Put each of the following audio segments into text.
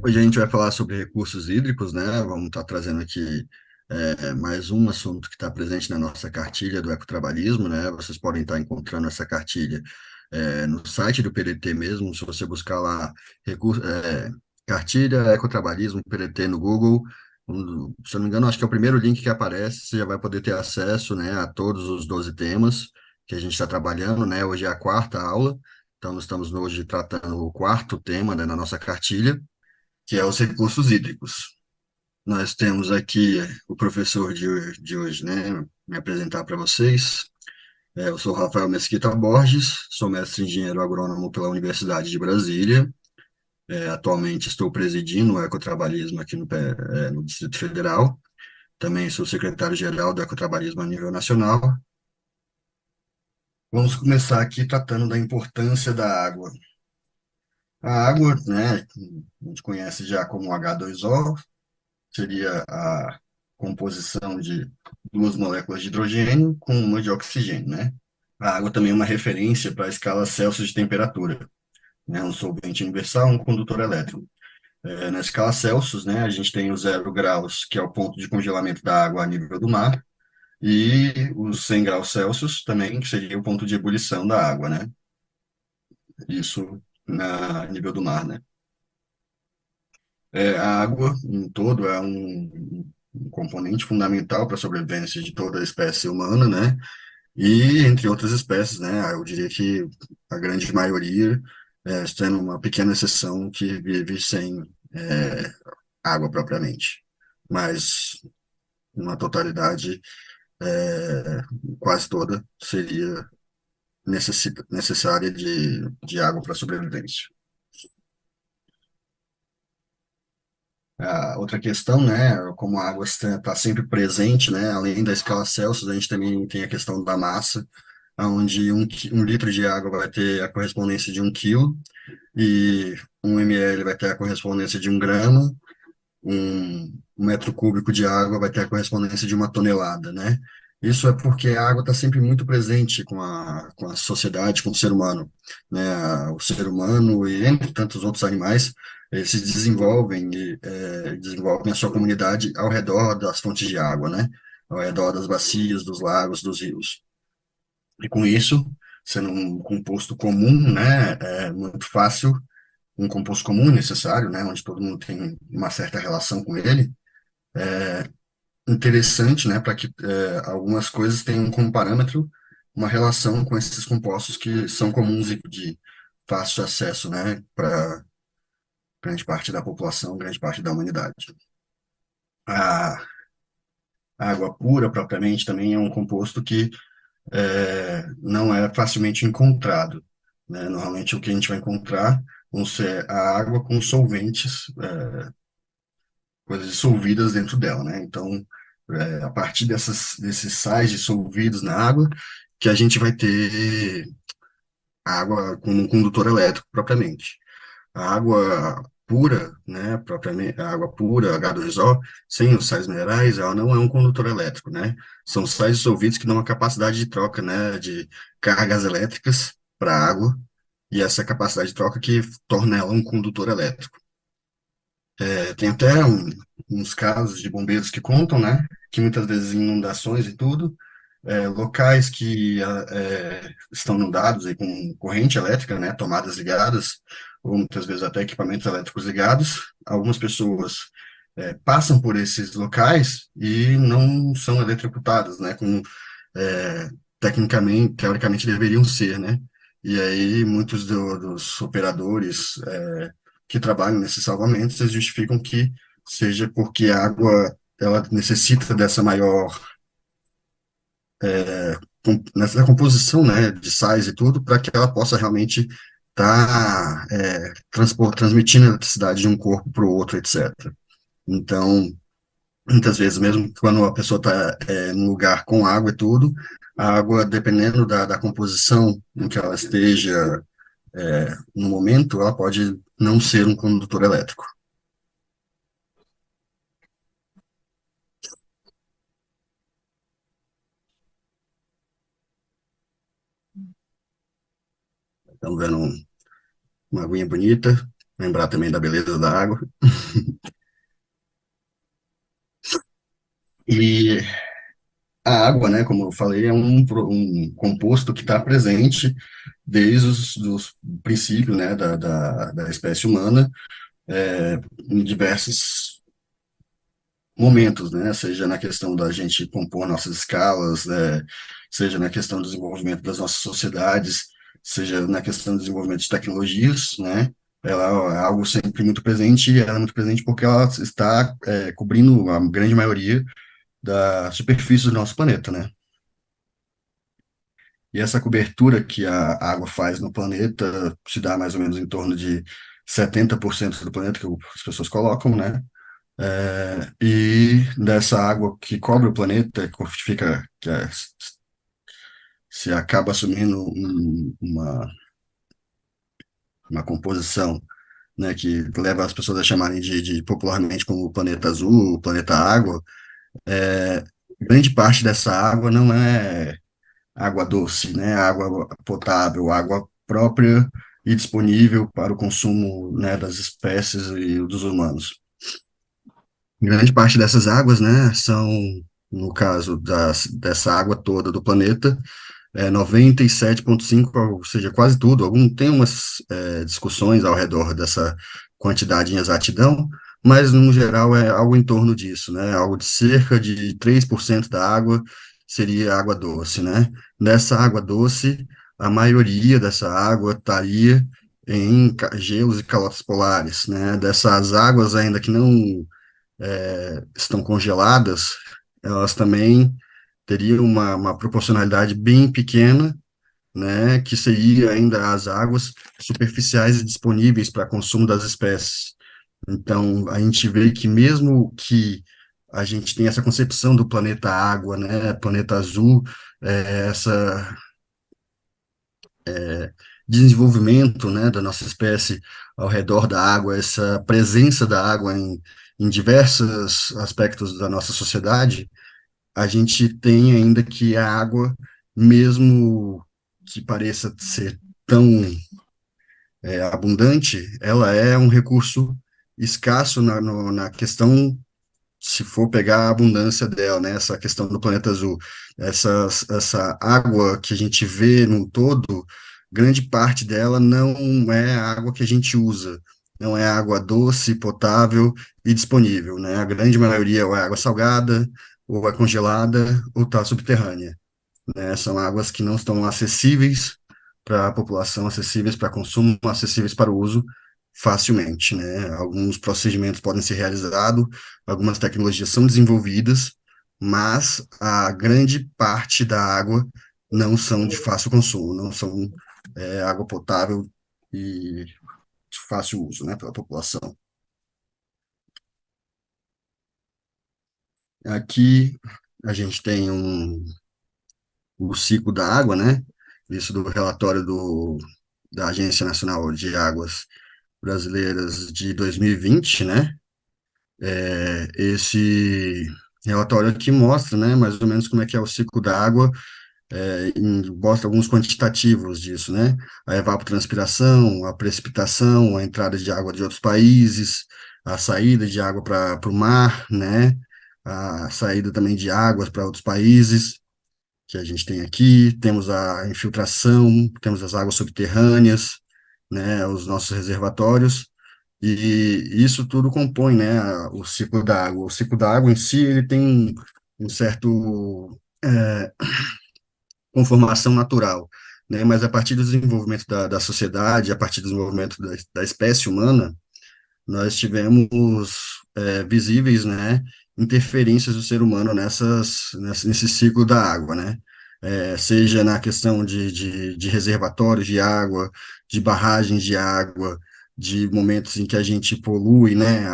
Hoje a gente vai falar sobre recursos hídricos, né? Vamos estar trazendo aqui mais um assunto que está presente na nossa cartilha do ecotrabalhismo, né? Vocês podem estar encontrando essa cartilha no site do PDT mesmo, se você buscar lá cartilha ecotrabalhismo PDT no Google, se eu não me engano, acho que é o primeiro link que aparece, você já vai poder ter acesso, né, a todos os 12 temas que a gente está trabalhando, né? Hoje é a quarta aula, então nós estamos hoje tratando o quarto tema, né, na nossa cartilha, que é os recursos hídricos. Nós temos aqui o professor de hoje, né? Me apresentar para vocês. Eu sou Rafael Mesquita Borges, sou mestre em engenheiro agrônomo pela Universidade de Brasília. Atualmente estou presidindo o ecotrabalhismo aqui no Distrito Federal. Também sou secretário-geral do ecotrabalhismo a nível nacional. Vamos começar aqui tratando da importância da água. A água, né, a gente conhece já como H2O, seria a composição de duas moléculas de hidrogênio com uma de oxigênio, né? A água também é uma referência para a escala Celsius de temperatura, né? Um solvente universal, um condutor elétrico. Na escala Celsius, né, a gente tem o 0 graus, que é o ponto de congelamento da água a nível do mar, e os 100 graus Celsius também, que seria o ponto de ebulição da água, né? Isso a nível do mar, né? A água, em todo, é um componente fundamental para a sobrevivência de toda a espécie humana, né? E entre outras espécies, né? Eu diria que a grande maioria, sendo uma pequena exceção, que vive sem água propriamente. Mas, uma totalidade, é, quase toda, seria necessária de água para sobrevivência. A outra questão, né, como a água está sempre presente, né, além da escala Celsius, a gente também tem a questão da massa, onde um litro de água vai ter a correspondência de 1 quilo, e 1 ml vai ter a correspondência de 1 grama, um metro cúbico de água vai ter a correspondência de 1 tonelada, né? Isso é porque a água está sempre muito presente com a sociedade, com o ser humano, né? O ser humano e entre tantos outros animais se desenvolvem e desenvolvem a sua comunidade ao redor das fontes de água, né? Ao redor das bacias, dos lagos, dos rios. E com isso, sendo um composto comum, né? É muito fácil um composto comum necessário, né, onde todo mundo tem uma certa relação com ele, interessante, né, para que algumas coisas tenham como parâmetro uma relação com esses compostos que são comuns e de fácil acesso, né, para grande parte da população, grande parte da humanidade. A água pura, propriamente, também é um composto que não é facilmente encontrado, né? Normalmente, o que a gente vai encontrar vão ser a água com solventes, coisas dissolvidas dentro dela, né? Então, a partir desses sais dissolvidos na água, que a gente vai ter água como um condutor elétrico propriamente. A água pura, né, propriamente, a água pura, H2O, sem os sais minerais, ela não é um condutor elétrico, né? São sais dissolvidos que dão uma capacidade de troca, né, de cargas elétricas para a água, e essa capacidade de troca que torna ela um condutor elétrico. Tem até uns casos de bombeiros que contam, né, que muitas vezes em inundações e tudo, locais que estão inundados e com corrente elétrica, né, tomadas ligadas, ou muitas vezes até equipamentos elétricos ligados, algumas pessoas passam por esses locais e não são eletrocutadas, né, como tecnicamente, teoricamente deveriam ser, né? E aí muitos dos operadores que trabalham nesses salvamentos, eles justificam que seja porque a água ela necessita dessa maior nessa composição, né, de sais e tudo, para que ela possa realmente estar transmitindo a eletricidade de um corpo para o outro, etc. Então, muitas vezes, mesmo quando a pessoa está num lugar com água e tudo, a água, dependendo da composição em que ela esteja no momento, ela pode não ser um condutor elétrico. Estamos vendo uma aguinha bonita. lembrar também da beleza da água. E a água, né, como eu falei, é um composto que está presente desde os princípios, né, da espécie humana, em diversos momentos, né, seja na questão da gente compor nossas escalas, seja na questão do desenvolvimento das nossas sociedades, seja na questão do desenvolvimento de tecnologias, né, ela é algo sempre muito presente, e ela é muito presente porque ela está cobrindo a grande maioria da superfície do nosso planeta, né? E essa cobertura que a água faz no planeta se dá mais ou menos em torno de 70% do planeta, que as pessoas colocam, né? E dessa água que cobre o planeta, que fica, se acaba assumindo uma composição, né, que leva as pessoas a chamarem de popularmente como o planeta azul, o planeta água, grande parte dessa água não é água doce, né? Água potável, água própria e disponível para o consumo, né, das espécies e dos humanos. Grande parte dessas águas, né, são, no caso dessa água toda do planeta, 97,5, ou seja, quase tudo. Tem umas discussões ao redor dessa quantidade em exatidão, mas no geral é algo em torno disso, né? Algo de cerca de 3% da água seria água doce, né? Dessa água doce, a maioria dessa água estaria em gelos e calotas polares, né? Dessas águas ainda que não estão congeladas, elas também teriam uma proporcionalidade bem pequena, né, que seria ainda as águas superficiais e disponíveis para consumo das espécies. Então, a gente vê que mesmo que a gente tenha essa concepção do planeta água, né, planeta azul, essa desenvolvimento, né, da nossa espécie ao redor da água, essa presença da água em diversos aspectos da nossa sociedade, a gente tem ainda que a água, mesmo que pareça ser tão abundante, ela é um recurso escasso na questão, se for pegar a abundância dela, né, essa questão do planeta azul, essa água que a gente vê no todo, grande parte dela não é a água que a gente usa, não é água doce, potável e disponível, né? A grande maioria ou é água salgada, ou é congelada, ou está subterrânea, né? São águas que não estão acessíveis para a população, acessíveis para consumo, acessíveis para o uso facilmente, né? Alguns procedimentos podem ser realizados, algumas tecnologias são desenvolvidas, mas a grande parte da água não são de fácil consumo, não são água potável e de fácil uso, né, pela população. Aqui a gente tem o ciclo da água, né? Isso do relatório da Agência Nacional de Águas Brasileiras de 2020, né? Esse relatório aqui mostra, né, mais ou menos como é que é o ciclo da água, mostra alguns quantitativos disso, né? A evapotranspiração, a precipitação, a entrada de água de outros países, a saída de água para o mar, né? A saída também de águas para outros países que a gente tem aqui, temos a infiltração, temos as águas subterrâneas, né, os nossos reservatórios, e isso tudo compõe, né, o ciclo da água. O ciclo da água em si, ele tem um certo conformação natural, né, mas a partir do desenvolvimento da sociedade, a partir do desenvolvimento da espécie humana, nós tivemos visíveis, né, interferências do ser humano nesse ciclo da água, né? Seja na questão de reservatórios de água, de barragens de água, de momentos em que a gente polui, né,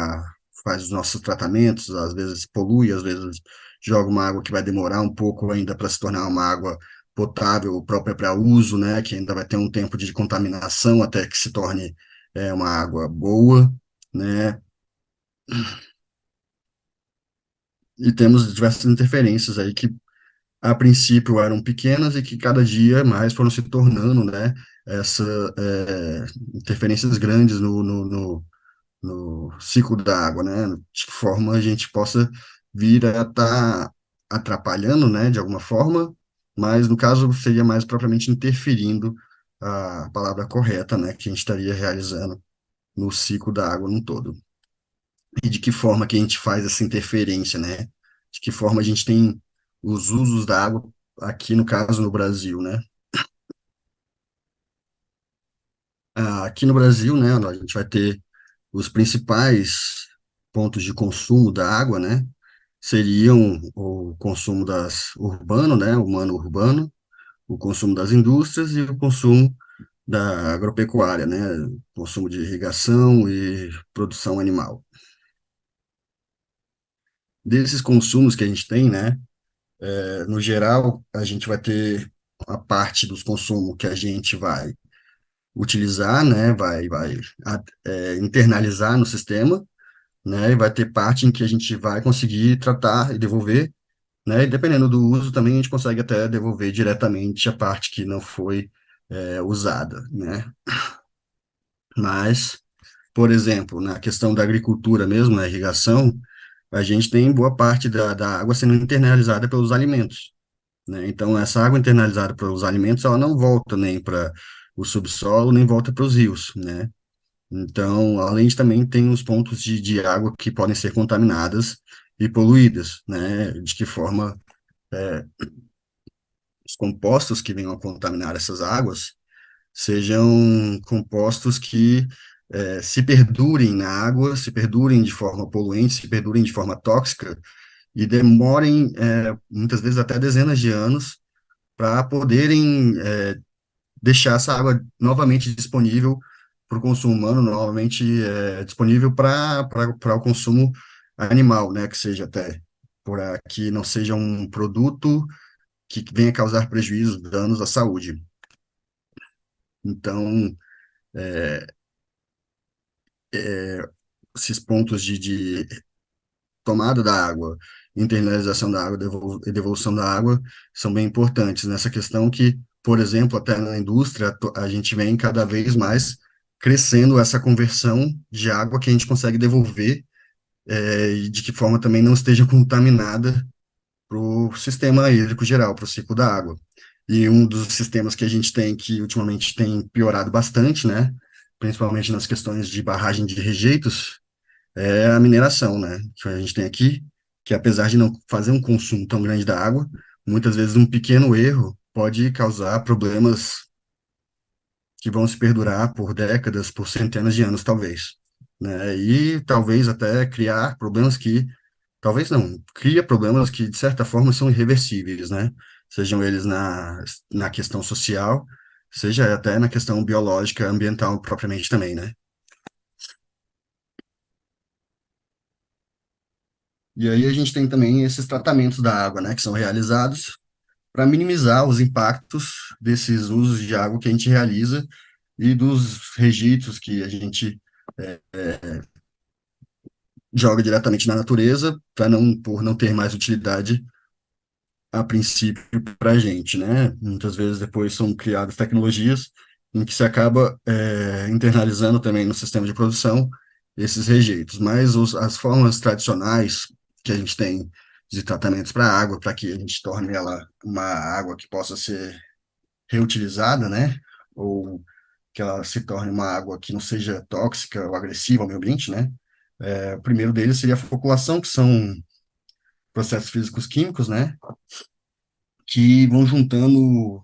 faz os nossos tratamentos, às vezes polui, às vezes joga uma água que vai demorar um pouco ainda para se tornar uma água potável, própria para uso, né, que ainda vai ter um tempo de contaminação até que se torne uma água boa, né? E temos diversas interferências aí que a princípio eram pequenas e que cada dia mais foram se tornando, né, essa, interferências grandes no ciclo da água, né, de que forma a gente possa vir a estar atrapalhando, né, de alguma forma, mas no caso seria mais propriamente interferindo a palavra correta, né, que a gente estaria realizando no ciclo da água num todo. E de que forma que a gente faz essa interferência, né? De que forma a gente tem os usos da água aqui, no caso, no Brasil, né? Aqui no Brasil, né, a gente vai ter os principais pontos de consumo da água, né? Seriam o consumo das urbano, né, humano urbano, o consumo das indústrias e o consumo da agropecuária, né, consumo de irrigação e produção animal. Desses consumos que a gente tem, né, no geral, a gente vai ter a parte dos consumos que a gente vai utilizar, né, internalizar no sistema, né, e vai ter parte em que a gente vai conseguir tratar e devolver, né, e dependendo do uso também a gente consegue até devolver diretamente a parte que não foi usada, né. Mas, por exemplo, na questão da agricultura mesmo, na irrigação, a gente tem boa parte da água sendo internalizada pelos alimentos, né? Então, essa água internalizada para os alimentos, ela não volta nem para o subsolo, nem volta para os rios, né? Então, além de também tem os pontos de água que podem ser contaminadas e poluídas, né? De que forma os compostos que venham a contaminar essas águas sejam compostos que se perdurem na água, se perdurem de forma poluente, se perdurem de forma tóxica e demorem, muitas vezes, até dezenas de anos para poderem deixar essa água novamente disponível para o consumo humano, novamente disponível para o consumo animal, né? Que seja até que não seja um produto que venha causar prejuízos, danos à saúde. Então, esses pontos de tomada da água, internalização da água e devolução da água são bem importantes nessa questão que, por exemplo, até na indústria, a gente vem cada vez mais crescendo essa conversão de água que a gente consegue devolver e de que forma também não esteja contaminada para o sistema hídrico geral, para o ciclo da água. E um dos sistemas que a gente tem que ultimamente tem piorado bastante, né, principalmente nas questões de barragem de rejeitos, é a mineração, né? Que a gente tem aqui, que apesar de não fazer um consumo tão grande da água, muitas vezes um pequeno erro pode causar problemas que vão se perdurar por décadas, por centenas de anos, talvez, né? E talvez até criar problemas que, talvez não, cria problemas que, de certa forma, são irreversíveis, né? Sejam eles na questão social, seja até na questão biológica, ambiental propriamente também, né? E aí a gente tem também esses tratamentos da água, né, que são realizados para minimizar os impactos desses usos de água que a gente realiza e dos rejeitos que a gente joga diretamente na natureza, para não, por não ter mais utilidade a princípio para a gente, né? Muitas vezes depois são criadas tecnologias em que se acaba internalizando também no sistema de produção esses rejeitos, mas as formas tradicionais que a gente tem de tratamentos para a água, para que a gente torne ela uma água que possa ser reutilizada, né? Ou que ela se torne uma água que não seja tóxica ou agressiva ao meio ambiente, né? O primeiro deles seria a foculação, que são processos físicos químicos, né? Que vão juntando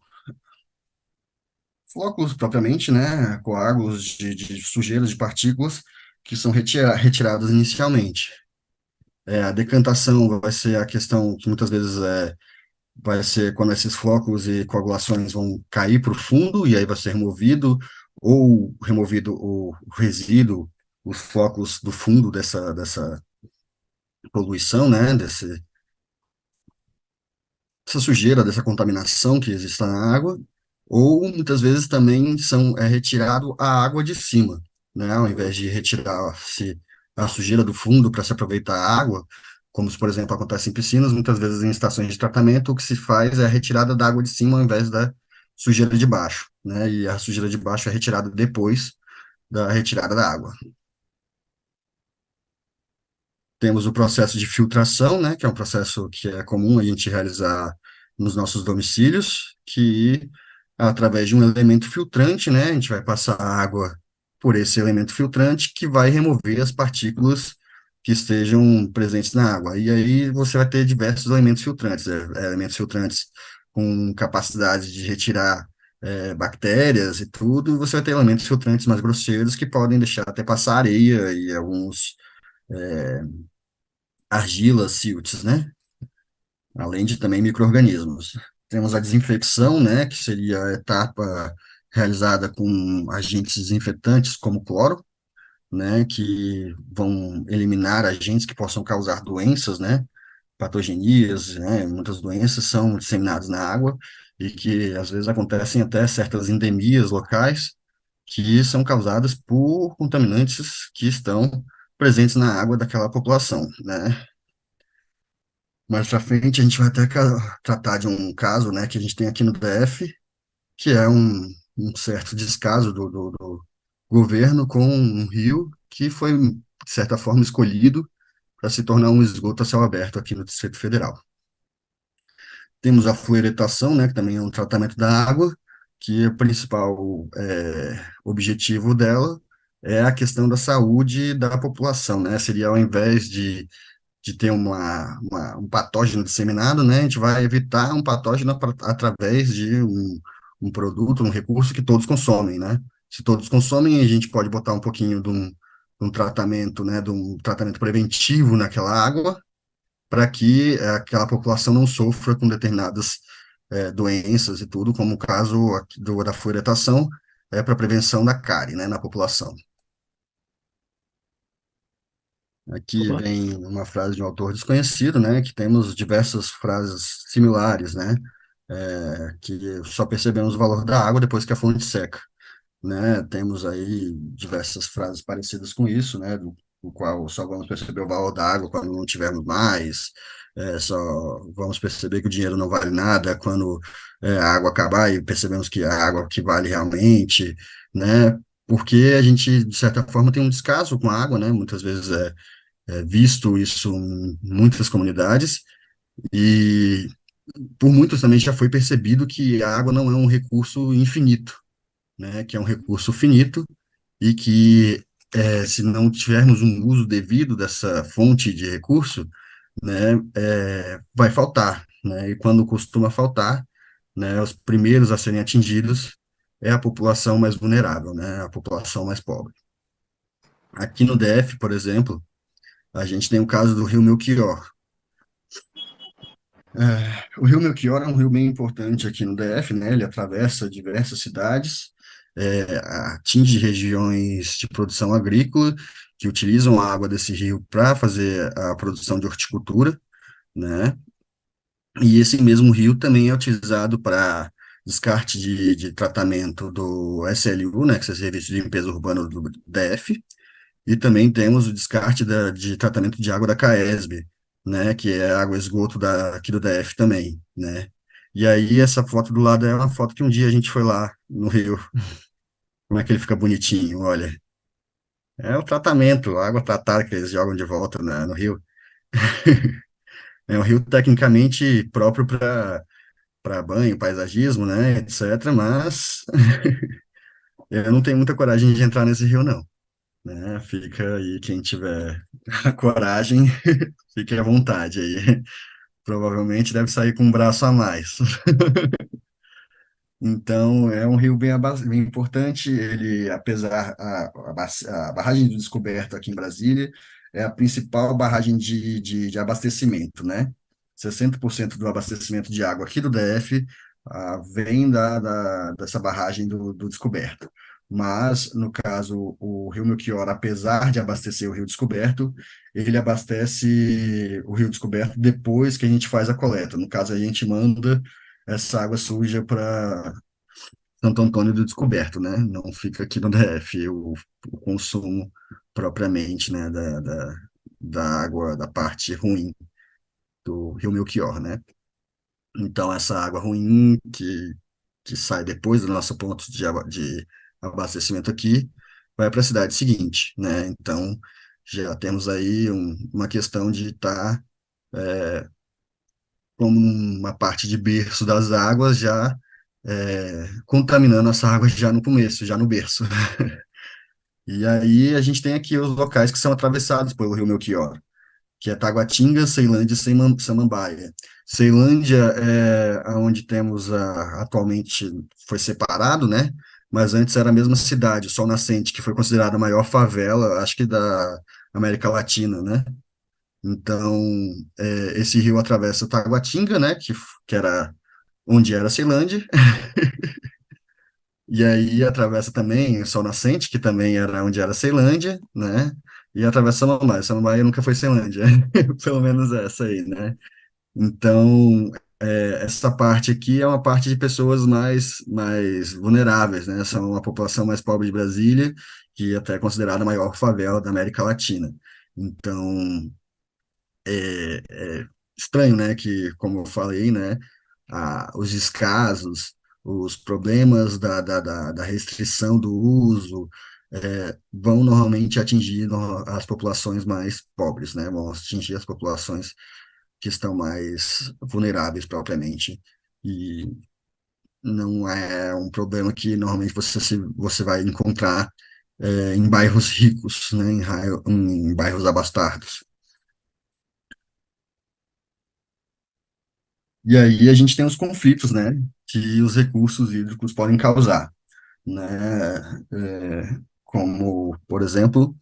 flóculos propriamente, né? Coágulos de sujeiras, de partículas que são retiradas inicialmente. A decantação vai ser a questão que muitas vezes vai ser quando esses flóculos e coagulações vão cair para o fundo e aí vai ser removido ou removido o resíduo, os flocos do fundo dessa poluição, né, dessa sujeira, dessa contaminação que existe na água, ou muitas vezes também é retirado a água de cima, né, ao invés de retirar a sujeira do fundo para se aproveitar a água, como por exemplo acontece em piscinas, muitas vezes em estações de tratamento, o que se faz é a retirada da água de cima ao invés da sujeira de baixo, né? E a sujeira de baixo é retirada depois da retirada da água. Temos o processo de filtração, né, que é um processo que é comum a gente realizar nos nossos domicílios, que através de um elemento filtrante, né, a gente vai passar a água por esse elemento filtrante que vai remover as partículas que estejam presentes na água. E aí você vai ter diversos elementos filtrantes, elementos filtrantes com capacidade de retirar bactérias e tudo, você vai ter elementos filtrantes mais grosseiros que podem deixar até passar areia e alguns argilas, silts, né? Além de também micro-organismos. Temos a desinfecção, né, que seria a etapa realizada com agentes desinfetantes como cloro, né, que vão eliminar agentes que possam causar doenças, né, patogenias, né, muitas doenças são disseminadas na água e que às vezes acontecem até certas endemias locais que são causadas por contaminantes que estão presentes na água daquela população, né? Mais pra frente, a gente vai até tratar de um caso, né, que a gente tem aqui no DF, que é um certo descaso do governo com um rio que foi, de certa forma, escolhido para se tornar um esgoto a céu aberto aqui no Distrito Federal. Temos a fluoretação, né, que também é um tratamento da água, que o principal objetivo dela é a questão da saúde da população, né? Seria ao invés de ter um patógeno disseminado, né, a gente vai evitar um patógeno através de um produto, um recurso que todos consomem, né? Se todos consomem, a gente pode botar um pouquinho de um tratamento, né, de um tratamento preventivo naquela água, para que aquela população não sofra com determinadas doenças e tudo, como o caso aqui da fluoretação, para prevenção da cárie, né, na população. Aqui Opa, vem uma frase de um autor desconhecido, né, que temos diversas frases similares, né, que só percebemos o valor da água depois que a fonte seca, né, temos aí diversas frases parecidas com isso, né, do qual só vamos perceber o valor da água quando não tivermos mais, só vamos perceber que o dinheiro não vale nada quando a água acabar e percebemos que a água que vale realmente, né, porque a gente, de certa forma, tem um descaso com a água, né, muitas vezes visto isso em muitas comunidades, e por muitos também já foi percebido que a água não é um recurso infinito, né, que é um recurso finito e que, se não tivermos um uso devido dessa fonte de recurso, né, vai faltar, né, e quando costuma faltar, né, os primeiros a serem atingidos é a população mais vulnerável, né, a população mais pobre. Aqui no DF, por exemplo, a gente tem o caso do rio Melchior. O rio Melchior é um rio bem importante aqui no DF, né? Ele atravessa diversas cidades, atinge regiões de produção agrícola que utilizam a água desse rio para fazer a produção de horticultura, né? E esse mesmo rio também é utilizado para descarte de tratamento do SLU, né? Que é o Serviço de Limpeza Urbana do DF, e também temos o descarte de tratamento de água da CAESB, né, que é água esgoto aqui do DF também, né. E aí essa foto do lado é uma foto que um dia a gente foi lá no Rio. Como é que ele fica bonitinho, olha. É o tratamento, a água tratada que eles jogam de volta no rio. É um rio tecnicamente próprio para banho, paisagismo, né, etc. Mas eu não tenho muita coragem de entrar nesse rio, não. Né? Fica aí, quem tiver a coragem, fique à vontade aí. Provavelmente deve sair com um braço a mais. Então, é um rio bem importante. Ele, apesar a barragem de Descoberto aqui em Brasília é a principal barragem de abastecimento, né? 60% do abastecimento de água aqui do DF vem dessa barragem do Descoberto. Mas, no caso, o Rio Melchior, apesar de abastecer o Rio Descoberto, ele abastece o Rio Descoberto depois que a gente faz a coleta. No caso, a gente manda essa água suja para Santo Antônio do Descoberto, né? Não fica aqui no DF o consumo propriamente, né, da água, da parte ruim. do Rio Melchior, né? Então, essa água ruim que sai depois do nosso ponto de abastecimento aqui, vai para a cidade seguinte, né? Então, já temos aí uma questão de estar como uma parte de berço das águas, já contaminando essa água já no começo, já no berço. E aí a gente tem aqui os locais que são atravessados pelo Rio Melchior, que é Taguatinga, Ceilândia e Samambaia. Ceilândia é onde temos atualmente foi separado, né? Mas antes era a mesma cidade, Sol Nascente, que foi considerada a maior favela, acho que da América Latina, né? Então, esse rio atravessa Taguatinga, né? Que era onde era Ceilândia, e aí atravessa também Sol Nascente, que também era onde era Ceilândia, né? E atravessa Samambaia. Samambaia nunca foi Ceilândia, pelo menos essa aí, né? Então, essa parte aqui é uma parte de pessoas mais vulneráveis, né? São a população mais pobre de Brasília, que até é considerada a maior favela da América Latina. Então, é estranho, né? Que, como eu falei, né? Os descasos, os problemas da restrição do uso, vão normalmente atingir as populações mais pobres, né? Vão atingir as populações que estão mais vulneráveis propriamente. E não é um problema que normalmente você vai encontrar em bairros ricos, né, em bairros abastados. E aí a gente tem os conflitos, né, que os recursos hídricos podem causar, né, como, por exemplo,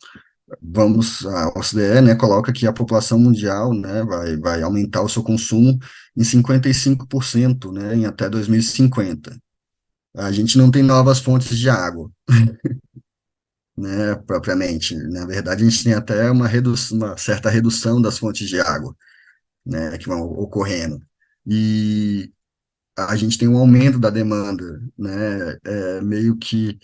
a OCDE, né, coloca que a população mundial, né, vai aumentar o seu consumo em 55%, né, em até 2050. A gente não tem novas fontes de água, né, propriamente. Na verdade, a gente tem até uma certa redução das fontes de água, né, que vão ocorrendo. E a gente tem um aumento da demanda, né, meio que,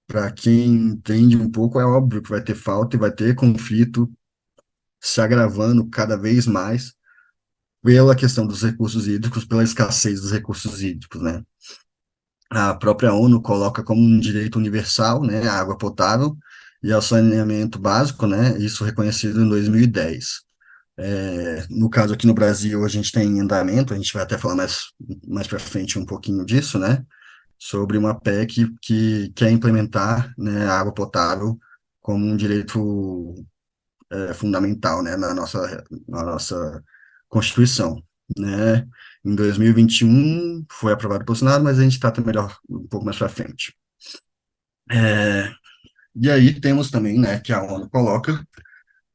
para quem entende um pouco, é óbvio que vai ter falta e vai ter conflito se agravando cada vez mais pela questão dos recursos hídricos, pela escassez dos recursos hídricos, né? A própria ONU coloca como um direito universal, né, a água potável e ao saneamento básico, né, isso reconhecido em 2010. No caso aqui no Brasil, a gente tem em andamento, a gente vai até falar mais para frente um pouquinho disso, né, sobre uma PEC que quer implementar, né, a água potável como um direito fundamental, né, na nossa Constituição, né. Em 2021 foi aprovado pelo Senado, mas a gente trata melhor um pouco mais para frente. É, e aí temos também, né, que a ONU coloca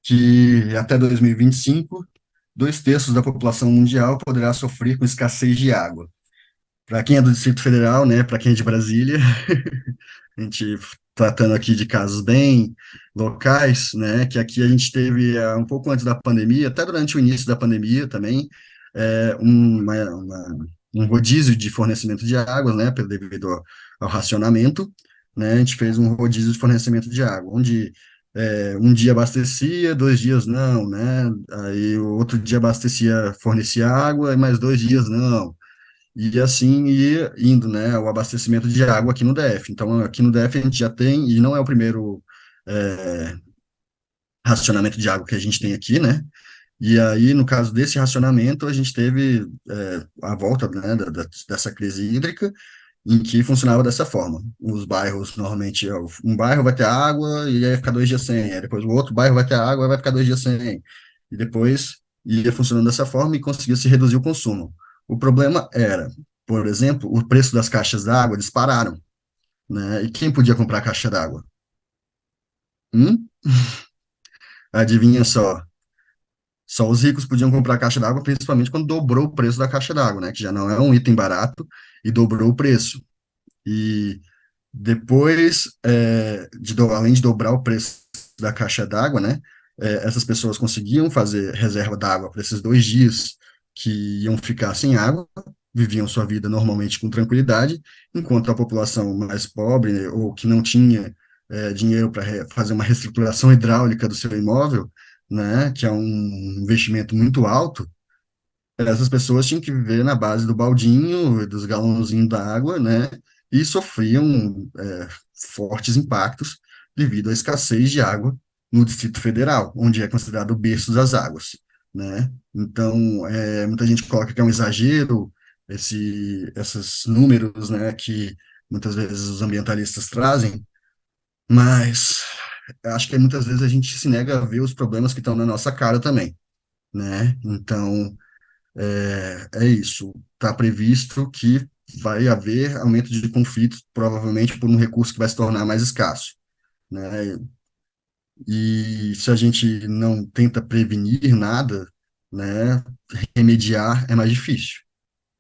que até 2025, 2/3 da população mundial poderá sofrer com escassez de água. Para quem é do Distrito Federal, né, para quem é de Brasília, a gente tratando aqui de casos bem locais, né, que aqui a gente teve um pouco antes da pandemia, até durante o início da pandemia também, é, uma, uma- um rodízio de fornecimento de água, né, devido ao racionamento, né, a gente fez um rodízio de fornecimento de água, onde um dia abastecia, 2 dias não, né, aí o outro dia abastecia, fornecia água, e mais 2 dias não, e assim ia indo, né, o abastecimento de água aqui no DF. Então, aqui no DF a gente já tem, e não é o primeiro é, racionamento de água que a gente tem aqui, né? E aí, no caso desse racionamento, a gente teve a volta, né, dessa crise hídrica, em que funcionava dessa forma. Os bairros, normalmente, um bairro vai ter água e aí vai ficar 2 dias sem, aí depois o outro bairro vai ter água e vai ficar 2 dias sem, e depois ia funcionando dessa forma e conseguia se reduzir o consumo. O problema era, por exemplo, o preço das caixas d'água dispararam, né? E quem podia comprar caixa d'água? Hum? Adivinha só. Só os ricos podiam comprar caixa d'água, principalmente quando dobrou o preço da caixa d'água, né? Que já não é um item barato e dobrou o preço. E depois, além de dobrar o preço da caixa d'água, né, essas pessoas conseguiam fazer reserva d'água para esses 2 dias que iam ficar sem água, viviam sua vida normalmente com tranquilidade, enquanto a população mais pobre, né, ou que não tinha dinheiro para fazer uma reestruturação hidráulica do seu imóvel, né, que é um investimento muito alto, essas pessoas tinham que viver na base do baldinho, e dos galãozinhos d'água, né? E sofriam fortes impactos devido à escassez de água no Distrito Federal, onde é considerado o berço das águas, né? Então, muita gente coloca que é um exagero esses números, né, que muitas vezes os ambientalistas trazem, mas acho que muitas vezes a gente se nega a ver os problemas que estão na nossa cara também, né? Então, é isso. Está previsto que vai haver aumento de conflitos, provavelmente por um recurso que vai se tornar mais escasso, né? E se a gente não tenta prevenir nada, né, remediar é mais difícil,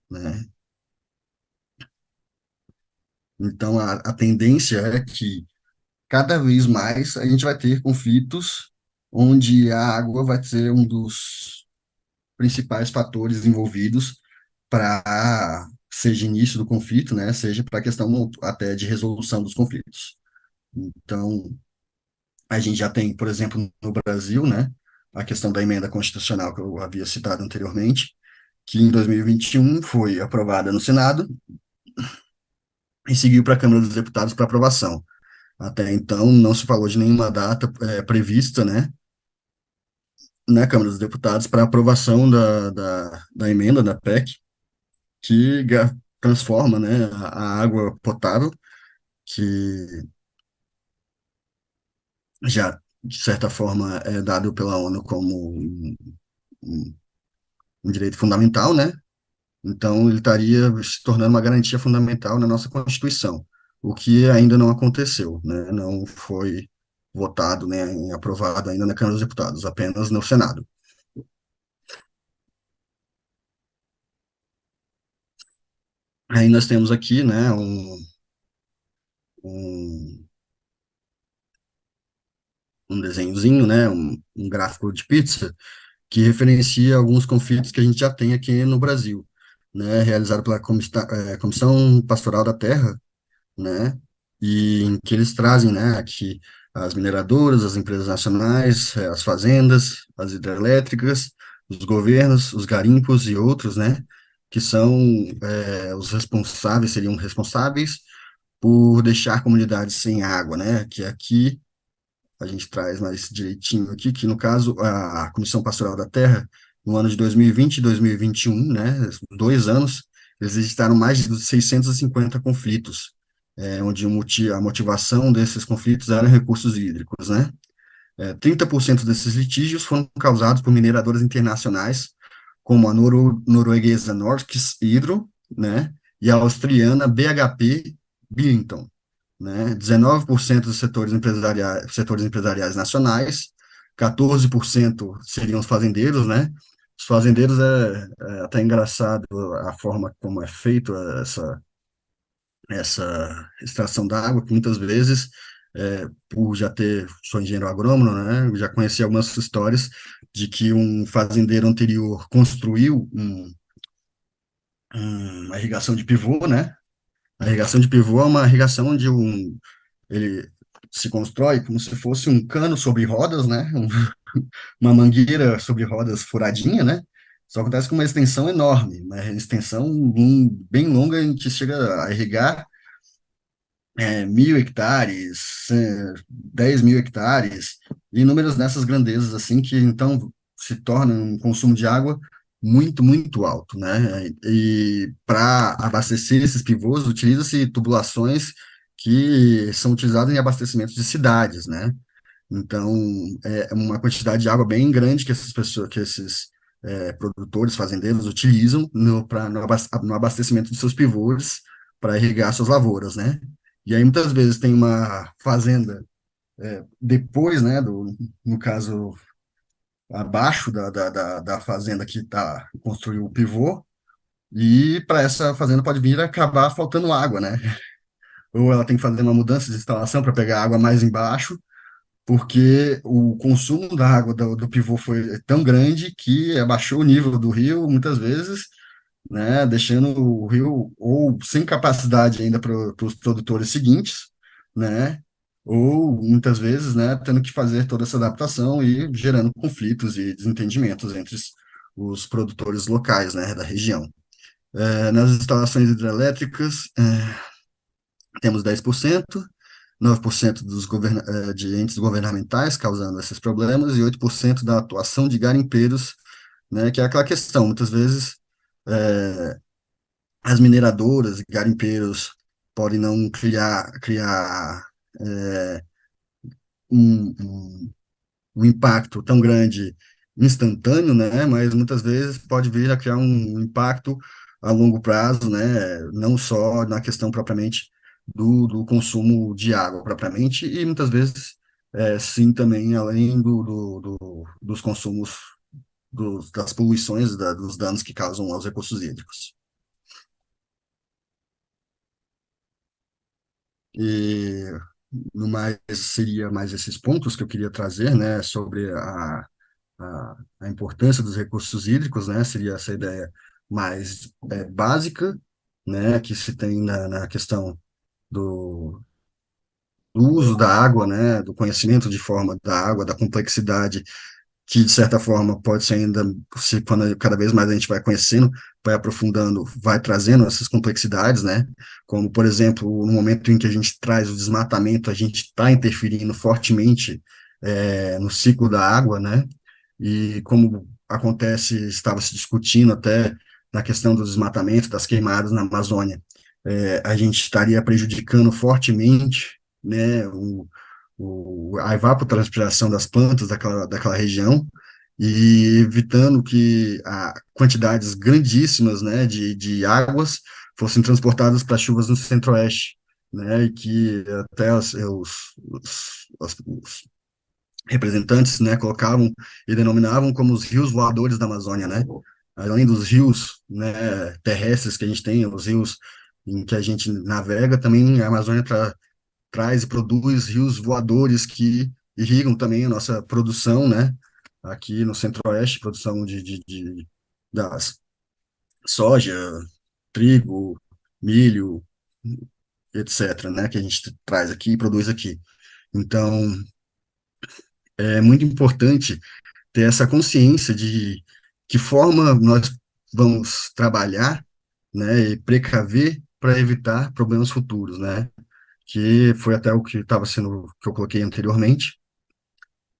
né? Então, a tendência é que cada vez mais a gente vai ter conflitos onde a água vai ser um dos principais fatores envolvidos para seja início do conflito, né, seja para a questão até de resolução dos conflitos. Então, a gente já tem, por exemplo, no Brasil, né, a questão da emenda constitucional que eu havia citado anteriormente, que em 2021 foi aprovada no Senado e seguiu para a Câmara dos Deputados para aprovação. Até então, não se falou de nenhuma data prevista, né, na Câmara dos Deputados para aprovação da emenda da PEC, que transforma, né, a água potável, que já, de certa forma, é dado pela ONU como um, um direito fundamental, né? Então, ele estaria se tornando uma garantia fundamental na nossa Constituição, o que ainda não aconteceu, né? Não foi votado, né, aprovado ainda na Câmara dos Deputados, apenas no Senado. Aí nós temos aqui, né, um, um desenhozinho, né, um gráfico de pizza, que referencia alguns conflitos que a gente já tem aqui no Brasil, né, realizado pela Comissão Pastoral da Terra, né, e em que eles trazem, né, aqui as mineradoras, as empresas nacionais, as fazendas, as hidrelétricas, os governos, os garimpos e outros, né, que são os responsáveis, seriam responsáveis por deixar comunidades sem água, né, que aqui a gente traz mais direitinho aqui, que no caso a Comissão Pastoral da Terra, no ano de 2020 e 2021, né, 2 anos, eles registraram mais de 650 conflitos, onde a motivação desses conflitos eram recursos hídricos, né. 30% desses litígios foram causados por mineradoras internacionais, como a norueguesa Norsk Hydro, né, e a austriana BHP Billiton, né, 19% dos setores empresariais nacionais, 14% seriam os fazendeiros, né, os fazendeiros é até engraçado a forma como é feito essa extração da água, que muitas vezes, por já sou engenheiro agrônomo, né, eu já conheci algumas histórias de que um fazendeiro anterior construiu uma irrigação de pivô, né, a irrigação de pivô é uma irrigação onde ele se constrói como se fosse um cano sobre rodas, né, uma mangueira sobre rodas furadinha, né, só acontece com uma extensão enorme, uma extensão bem longa em que chega a irrigar 1.000 hectares, 10.000 hectares, e números dessas grandezas, assim, que então se torna um consumo de água muito, muito alto, né? E para abastecer esses pivôs, utiliza-se tubulações que são utilizadas em abastecimento de cidades, né? Então, é uma quantidade de água bem grande que essas pessoas, que esses produtores, fazendeiros utilizam no abastecimento de seus pivôs para irrigar suas lavouras, né? E aí, muitas vezes, tem uma fazenda depois, né, no caso, abaixo da fazenda que construiu o pivô, e para essa fazenda pode vir a acabar faltando água, né? Ou ela tem que fazer uma mudança de instalação para pegar água mais embaixo, porque o consumo da água do pivô foi tão grande que abaixou o nível do rio, muitas vezes, né, deixando o rio ou sem capacidade ainda para os produtores seguintes, né, ou muitas vezes, né, tendo que fazer toda essa adaptação e gerando conflitos e desentendimentos entre os produtores locais, né, da região. Nas instalações hidrelétricas, temos 10%, 9% de entes governamentais causando esses problemas e 8% da atuação de garimpeiros, né, que é aquela questão, muitas vezes é, as mineradoras e garimpeiros podem não criar um, um, um impacto tão grande instantâneo, né, mas muitas vezes pode vir a criar um impacto a longo prazo, né, não só na questão propriamente do consumo de água propriamente, e muitas vezes, sim, também além dos consumos, das poluições, dos danos que causam aos recursos hídricos. E no mais, seria mais esses pontos que eu queria trazer, né, sobre a importância dos recursos hídricos, né, seria essa ideia mais básica, né, que se tem na questão do, do uso da água, né, do conhecimento de forma da água, da complexidade que de certa forma pode ser ainda, se quando cada vez mais a gente vai conhecendo, vai aprofundando, vai trazendo essas complexidades, né? Como, por exemplo, no momento em que a gente traz o desmatamento, a gente está interferindo fortemente no ciclo da água, né? E como acontece, estava se discutindo até na questão do desmatamento, das queimadas na Amazônia, a gente estaria prejudicando fortemente, né, a evapotranspiração das plantas daquela região e evitando que quantidades grandíssimas, né, de águas fossem transportadas para chuvas no centro-oeste, né, e que até os representantes, né, colocavam e denominavam como os rios voadores da Amazônia, né, além dos rios, né, terrestres que a gente tem, os rios em que a gente navega, também a Amazônia traz e produz rios voadores que irrigam também a nossa produção, né? Aqui no Centro-Oeste, produção das soja, trigo, milho, etc., né? Que a gente traz aqui e produz aqui. Então, é muito importante ter essa consciência de que forma nós vamos trabalhar, né? E precaver para evitar problemas futuros, né? Que foi até o que estava sendo, que eu coloquei anteriormente,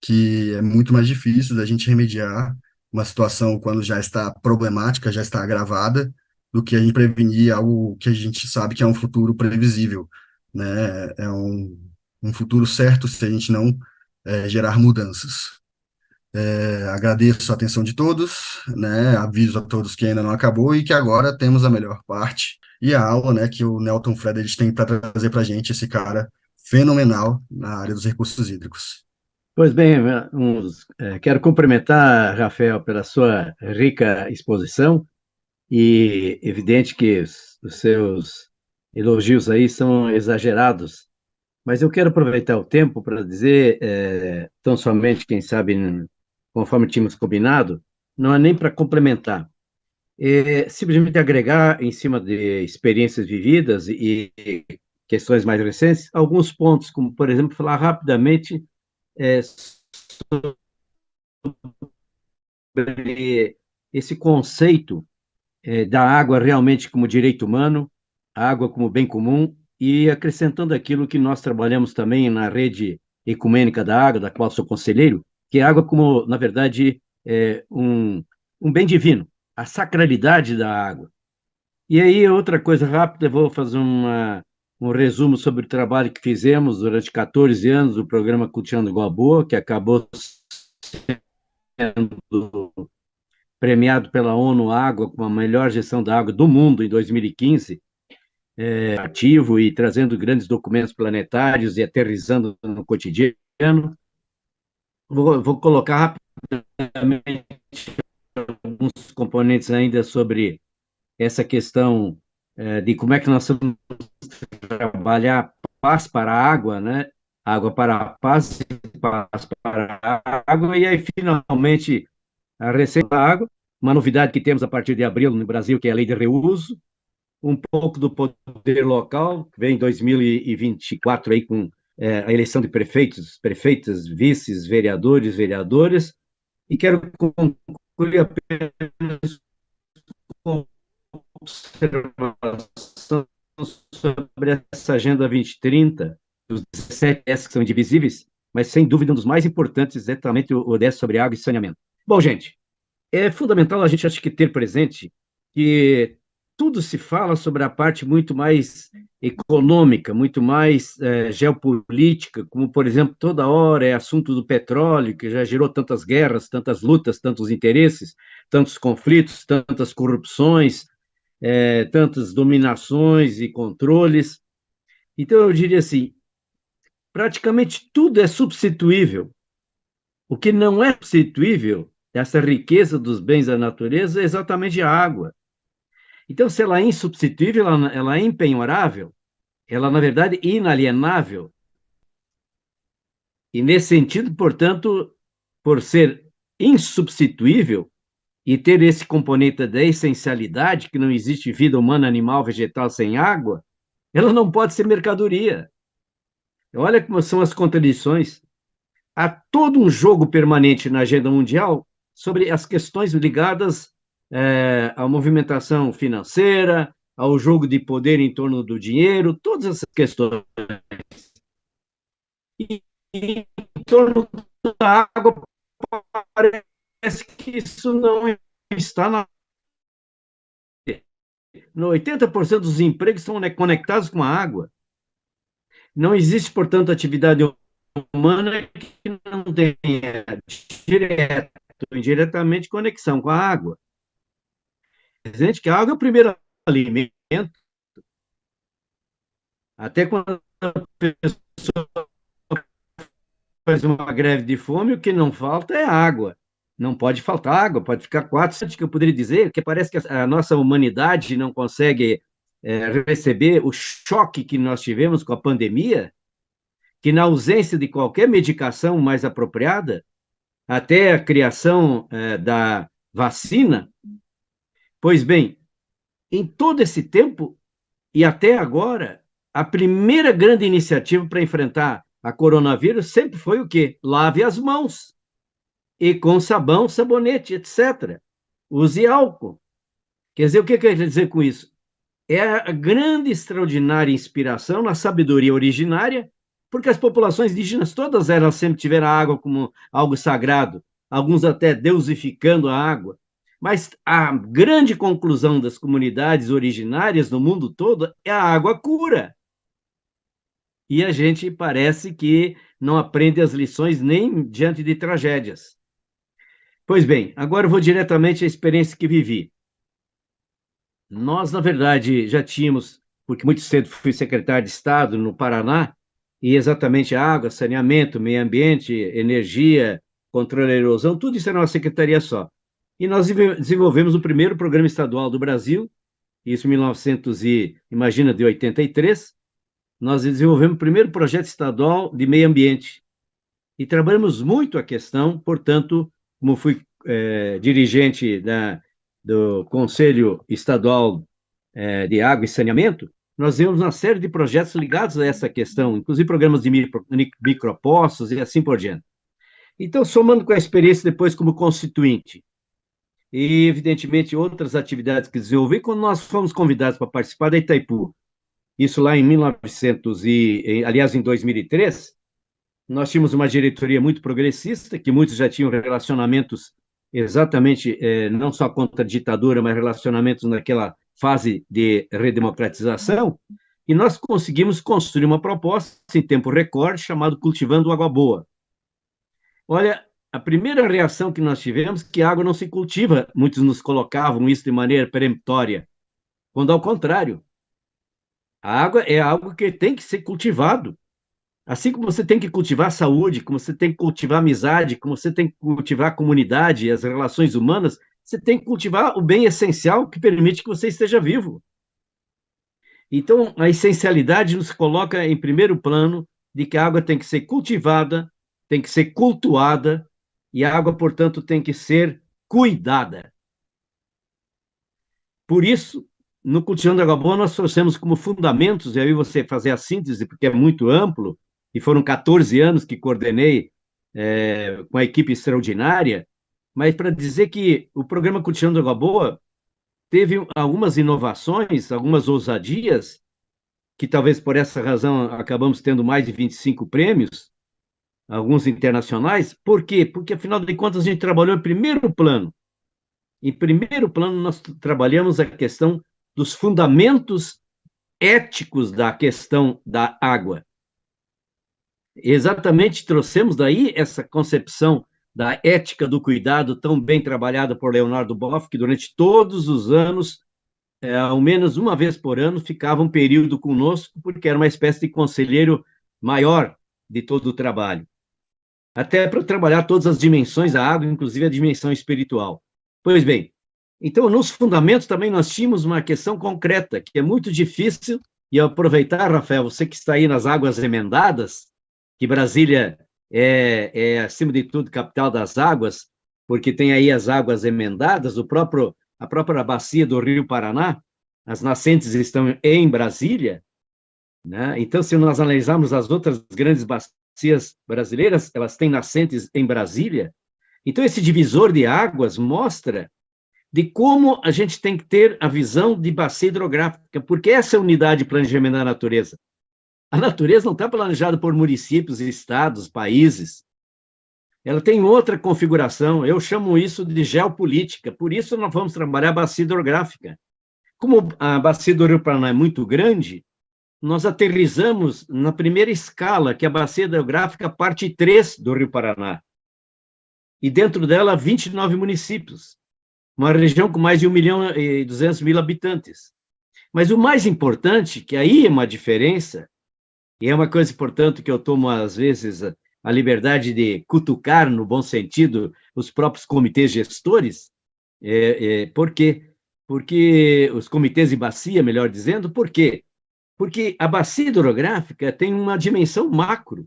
que é muito mais difícil da gente remediar uma situação quando já está problemática, já está agravada, do que a gente prevenir algo que a gente sabe que é um futuro previsível, né? É um futuro certo se a gente não gerar mudanças. Agradeço a atenção de todos, né? Aviso a todos que ainda não acabou e que agora temos a melhor parte e a aula, né, que o Nelton Friedrich tem para trazer para a gente, esse cara fenomenal na área dos recursos hídricos. Pois bem, quero cumprimentar, Rafael, pela sua rica exposição e evidente que os seus elogios aí são exagerados, mas eu quero aproveitar o tempo para dizer, tão somente, quem sabe, conforme tínhamos combinado, não é nem para complementar, é simplesmente agregar em cima de experiências vividas e questões mais recentes, alguns pontos, como, por exemplo, falar rapidamente sobre esse conceito da água realmente como direito humano, a água como bem comum, e acrescentando aquilo que nós trabalhamos também na rede ecumênica da água, da qual sou conselheiro, que é a água como, na verdade, um bem divino, a sacralidade da água. E aí, outra coisa rápida, eu vou fazer um resumo sobre o trabalho que fizemos durante 14 anos, o programa Cultivando Água Boa, que acabou sendo premiado pela ONU Água como a melhor gestão da água do mundo em 2015, ativo e trazendo grandes documentos planetários e aterrissando no cotidiano. Vou colocar rapidamente alguns componentes ainda sobre essa questão de como é que nós vamos trabalhar paz para a água, né? Água para a paz e paz para a água, e aí, finalmente, a receita da água, uma novidade que temos a partir de abril no Brasil, que é a lei de reuso, um pouco do poder local, que vem em 2024 aí com a eleição de prefeitos, prefeitas, vices, vereadores, vereadoras, e quero colhi apenas uma observação sobre essa Agenda 2030, os 17 S que são indivisíveis, mas sem dúvida um dos mais importantes é exatamente o 10 sobre água e saneamento. Bom, gente, é fundamental a gente acho que ter presente que tudo se fala sobre a parte muito mais econômica, muito mais geopolítica, como, por exemplo, toda hora é assunto do petróleo, que já gerou tantas guerras, tantas lutas, tantos interesses, tantos conflitos, tantas corrupções, tantas dominações e controles. Então, eu diria assim, praticamente tudo é substituível. O que não é substituível, essa riqueza dos bens da natureza, é exatamente a água. Então, se ela é insubstituível, ela é impenhorável, ela, na verdade, é inalienável. E, nesse sentido, portanto, por ser insubstituível e ter esse componente da essencialidade, que não existe vida humana, animal, vegetal sem água, ela não pode ser mercadoria. Olha como são as contradições. Há todo um jogo permanente na agenda mundial sobre as questões ligadas à movimentação financeira, ao jogo de poder em torno do dinheiro, todas essas questões. E em torno da água, parece que isso não está na. No 80% dos empregos estão conectados com a água. Não existe, portanto, atividade humana que não tenha direto ou indiretamente conexão com a água. Presente que a água é o primeiro alimento. Até quando a pessoa faz uma greve de fome, o que não falta é água. Não pode faltar água, pode ficar 4 que eu poderia dizer, que parece que a nossa humanidade não consegue receber o choque que nós tivemos com a pandemia, que na ausência de qualquer medicação mais apropriada, até a criação da vacina, pois bem, em todo esse tempo e até agora, a primeira grande iniciativa para enfrentar a coronavírus sempre foi o quê? Lave as mãos. E com sabão, sabonete, etc. Use álcool. Quer dizer, o que quer dizer com isso? É a grande, extraordinária inspiração na sabedoria originária, porque as populações indígenas, todas elas sempre tiveram a água como algo sagrado, alguns até deusificando a água. Mas a grande conclusão das comunidades originárias no mundo todo é a água cura. E a gente parece que não aprende as lições nem diante de tragédias. Pois bem, agora eu vou diretamente à experiência que vivi. Nós, na verdade, já tínhamos, porque muito cedo fui secretário de Estado no Paraná, e exatamente água, saneamento, meio ambiente, energia, controle da erosão, tudo isso era uma secretaria só. E nós desenvolvemos o primeiro programa estadual do Brasil, isso em 1900 e, imagina, de 83, nós desenvolvemos o primeiro projeto estadual de meio ambiente. E trabalhamos muito a questão, portanto, como fui dirigente do Conselho Estadual de Água e Saneamento, nós temos uma série de projetos ligados a essa questão, inclusive programas de micropostos e assim por diante. Então, somando com a experiência depois como constituinte, e evidentemente outras atividades que desenvolvi, quando nós fomos convidados para participar da Itaipu, isso lá em 1900 aliás, em 2003, nós tínhamos uma diretoria muito progressista, que muitos já tinham relacionamentos exatamente, não só contra a ditadura, mas relacionamentos naquela fase de redemocratização, e nós conseguimos construir uma proposta em tempo recorde, chamado Cultivando Água Boa. Olha, a primeira reação que nós tivemos que a água não se cultiva, muitos nos colocavam isso de maneira peremptória, quando ao contrário, a água é algo que tem que ser cultivado. Assim como você tem que cultivar a saúde, como você tem que cultivar a amizade, como você tem que cultivar a comunidade, as relações humanas, você tem que cultivar o bem essencial que permite que você esteja vivo. Então, a essencialidade nos coloca em primeiro plano de que a água tem que ser cultivada, tem que ser cultuada, e a água, portanto, tem que ser cuidada. Por isso, no Cultivando Água Boa, nós trouxemos como fundamentos, e aí você fazer a síntese, porque é muito amplo, e foram 14 anos que coordenei com a equipe extraordinária, mas para dizer que o programa Cultivando Água Boa teve algumas inovações, algumas ousadias, que talvez por essa razão acabamos tendo mais de 25 prêmios, alguns internacionais. Por quê? Porque, afinal de contas, a gente trabalhou em primeiro plano. Em primeiro plano, nós trabalhamos a questão dos fundamentos éticos da questão da água. Exatamente, trouxemos daí essa concepção da ética do cuidado, tão bem trabalhada por Leonardo Boff, que durante todos os anos, ao menos uma vez por ano, ficava um período conosco, porque era uma espécie de conselheiro maior de todo o trabalho. Até para trabalhar todas as dimensões da água, inclusive a dimensão espiritual. Pois bem, então, nos fundamentos também nós tínhamos uma questão concreta, que é muito difícil, e aproveitar, Rafael, você que está aí nas águas emendadas, que Brasília acima de tudo, capital das águas, porque tem aí as águas emendadas, a própria bacia do Rio Paraná, as nascentes estão em Brasília, né? Então, se nós analisarmos as outras grandes bacias brasileiras, elas têm nascentes em Brasília. Então, esse divisor de águas mostra de como a gente tem que ter a visão de bacia hidrográfica, porque essa é a unidade de planejamento da natureza. A natureza não está planejada por municípios, estados, países. Ela tem outra configuração. Eu chamo isso de geopolítica. Por isso, nós vamos trabalhar a bacia hidrográfica. Como a bacia do Rio Paraná é muito grande, nós aterrissamos na primeira escala, que é a bacia hidrográfica parte 3 do Rio Paraná. E dentro dela, 29 municípios. Uma região com mais de 1.200.000 habitantes. Mas o mais importante, que aí é uma diferença, e é uma coisa importante que eu tomo, às vezes, a liberdade de cutucar, no bom sentido, os próprios comitês gestores. Por quê? Porque os comitês de bacia, melhor dizendo, por quê? Porque a bacia hidrográfica tem uma dimensão macro.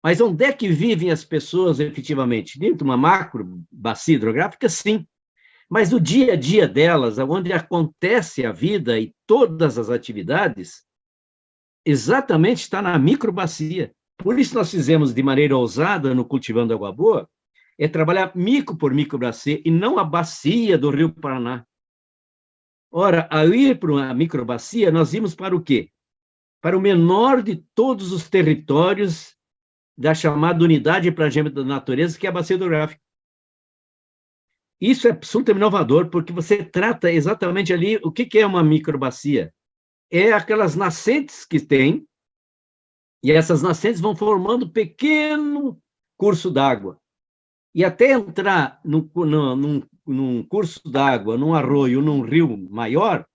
Mas onde é que vivem as pessoas efetivamente? Dentro de uma macro bacia hidrográfica, sim. Mas o dia a dia delas, onde acontece a vida e todas as atividades, exatamente está na microbacia. Por isso nós fizemos de maneira ousada no Cultivando Água Boa, é trabalhar micro por microbacia e não a bacia do Rio Paraná. Ora, ao ir para uma microbacia, nós íamos para o quê? Para o menor de todos os territórios da chamada unidade de planejamento da natureza, que é a bacia hidrográfica. Isso é absolutamente inovador, porque você trata exatamente ali o que é uma microbacia. É aquelas nascentes que tem, e essas nascentes vão formando pequeno curso d'água. E até entrar num curso d'água, num arroio, num rio maior,